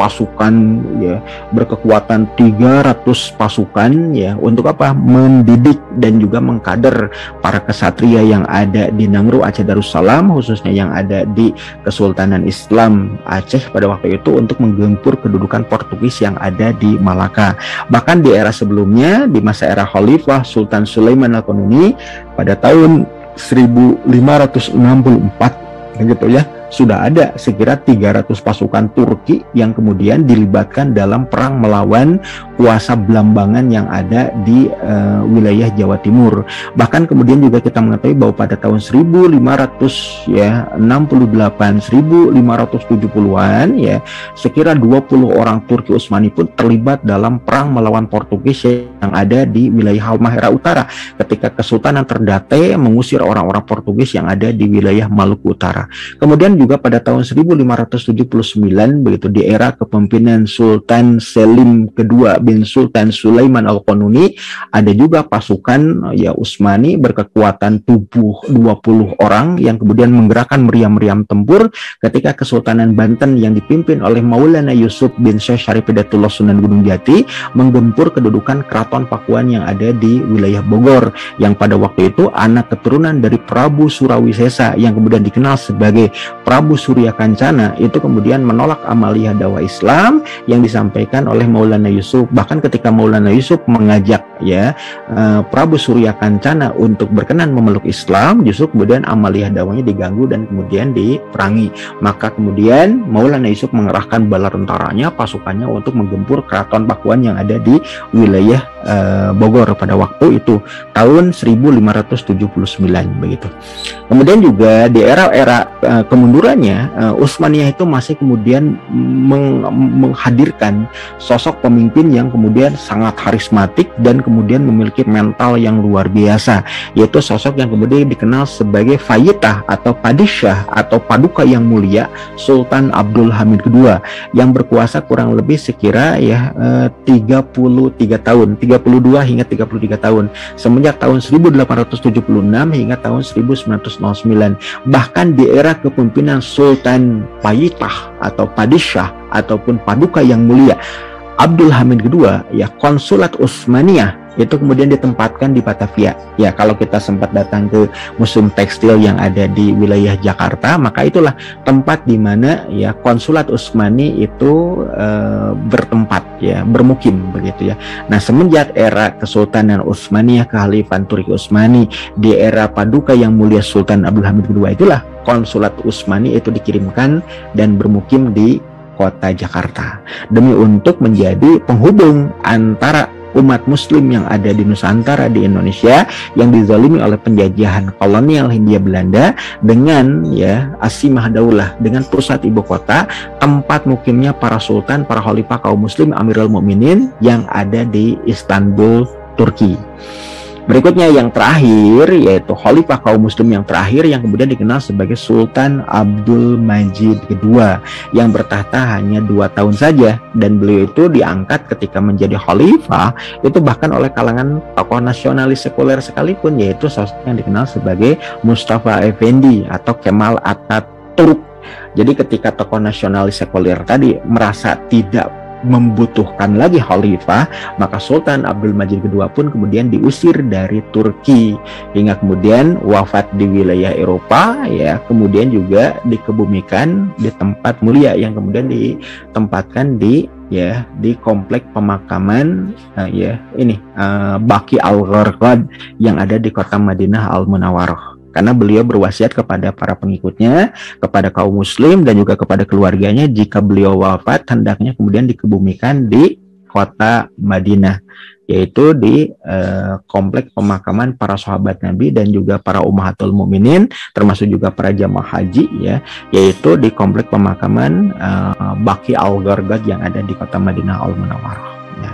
pasukan berkekuatan 300 pasukan untuk apa? Mendidik dan juga mengkader para kesatria yang ada di Nangro Aceh Darussalam, khususnya yang ada di Kesultanan Islam Aceh pada waktu itu, untuk menggempur kedudukan Portugis yang ada di Malaka. Bahkan di era sebelumnya, di masa era Khalifah Sultan Sulaiman Al-Qanuni pada tahun 1564 gitu ya, sudah ada sekira 300 pasukan Turki yang kemudian dilibatkan dalam perang melawan kuasa Belambangan yang ada di wilayah Jawa Timur. Bahkan kemudian juga kita mengetahui bahwa pada tahun 1570-an ya, sekira 20 orang Turki Utsmani pun terlibat dalam perang melawan Portugis yang ada di wilayah Halmahera Utara ketika Kesultanan Ternate mengusir orang-orang Portugis yang ada di wilayah Maluku Utara. Kemudian juga pada tahun 1579 begitu, di era kepemimpinan Sultan Selim II bin Sultan Sulaiman Al-Qanuni, ada juga pasukan ya Utsmani berkekuatan tubuh 20 orang yang kemudian menggerakkan meriam-meriam tempur ketika Kesultanan Banten yang dipimpin oleh Maulana Yusuf bin Syekh Syarif Hidayatullah Sunan Gunung Jati menggempur kedudukan Keraton Pakuan yang ada di wilayah Bogor, yang pada waktu itu anak keturunan dari Prabu Surawisesa yang kemudian dikenal sebagai Prabu Surya Kancana itu kemudian menolak amaliyah dakwah Islam yang disampaikan oleh Maulana Yusuf. Bahkan ketika Maulana Yusuf mengajak ya Prabu Surya Kancana untuk berkenan memeluk Islam, justru kemudian amaliyah dakwahnya diganggu dan kemudian diperangi. Maka kemudian Maulana Yusuf mengerahkan bala tentaranya, pasukannya untuk menggempur Keraton Pakuan yang ada di wilayah Bogor pada waktu itu tahun 1579 begitu. Kemudian juga di era-era kemundurannya, Utsmaniyah itu masih kemudian menghadirkan sosok pemimpin yang kemudian sangat karismatik dan kemudian memiliki mental yang luar biasa, yaitu sosok yang kemudian dikenal sebagai Fayyitah atau Padishah atau Paduka yang mulia Sultan Abdul Hamid II yang berkuasa kurang lebih sekira ya 33 tahun, 32 hingga 33 tahun semenjak tahun 1876 hingga tahun 1909. Bahkan di era kepemimpinan Sultan Fayyitah atau Padishah ataupun Paduka yang mulia Abdul Hamid II ya, konsulat Utsmaniyah itu kemudian ditempatkan di Batavia. Ya, kalau kita sempat datang ke Museum Tekstil yang ada di wilayah Jakarta, maka itulah tempat di mana ya konsulat Utsmani itu bertempat ya, bermukim begitu ya. Nah, semenjak era Kesultanan Utsmaniyah, Kekhalifahan Turki Utsmani, di era Paduka yang mulia Sultan Abdul Hamid II, itulah konsulat Utsmani itu dikirimkan dan bermukim di kota Jakarta demi untuk menjadi penghubung antara umat muslim yang ada di Nusantara di Indonesia yang dizalimi oleh penjajahan kolonial Hindia Belanda dengan ya Asimah Daulah, dengan pusat ibu kota tempat mukimnya para sultan, para khalifah kaum muslim Amirul Mukminin yang ada di Istanbul, Turki. Berikutnya yang terakhir yaitu khalifah kaum muslim yang terakhir yang kemudian dikenal sebagai Sultan Abdul Majid II yang bertahta hanya 2 tahun saja, dan beliau itu diangkat ketika menjadi khalifah itu bahkan oleh kalangan tokoh nasionalis sekuler sekalipun, yaitu sosok yang dikenal sebagai Mustafa Effendi atau Kemal Atatürk. Jadi ketika tokoh nasionalis sekuler tadi merasa tidak membutuhkan lagi khalifah, maka Sultan Abdul Majid II pun kemudian diusir dari Turki hingga kemudian wafat di wilayah Eropa ya, kemudian juga dikebumikan di tempat mulia yang kemudian ditempatkan di ya di komplek pemakaman Baqi Al-Gharqad yang ada di kota Madinah Al-Munawwarah. Karena beliau berwasiat kepada para pengikutnya, kepada kaum muslim dan juga kepada keluarganya, jika beliau wafat hendaknya kemudian dikebumikan di kota Madinah, yaitu di komplek pemakaman para sahabat Nabi dan juga para ummahatul mukminin, termasuk juga para jamaah haji ya, yaitu di komplek pemakaman Baqi Al-Gharqad yang ada di kota Madinah Al-Munawwarah ya.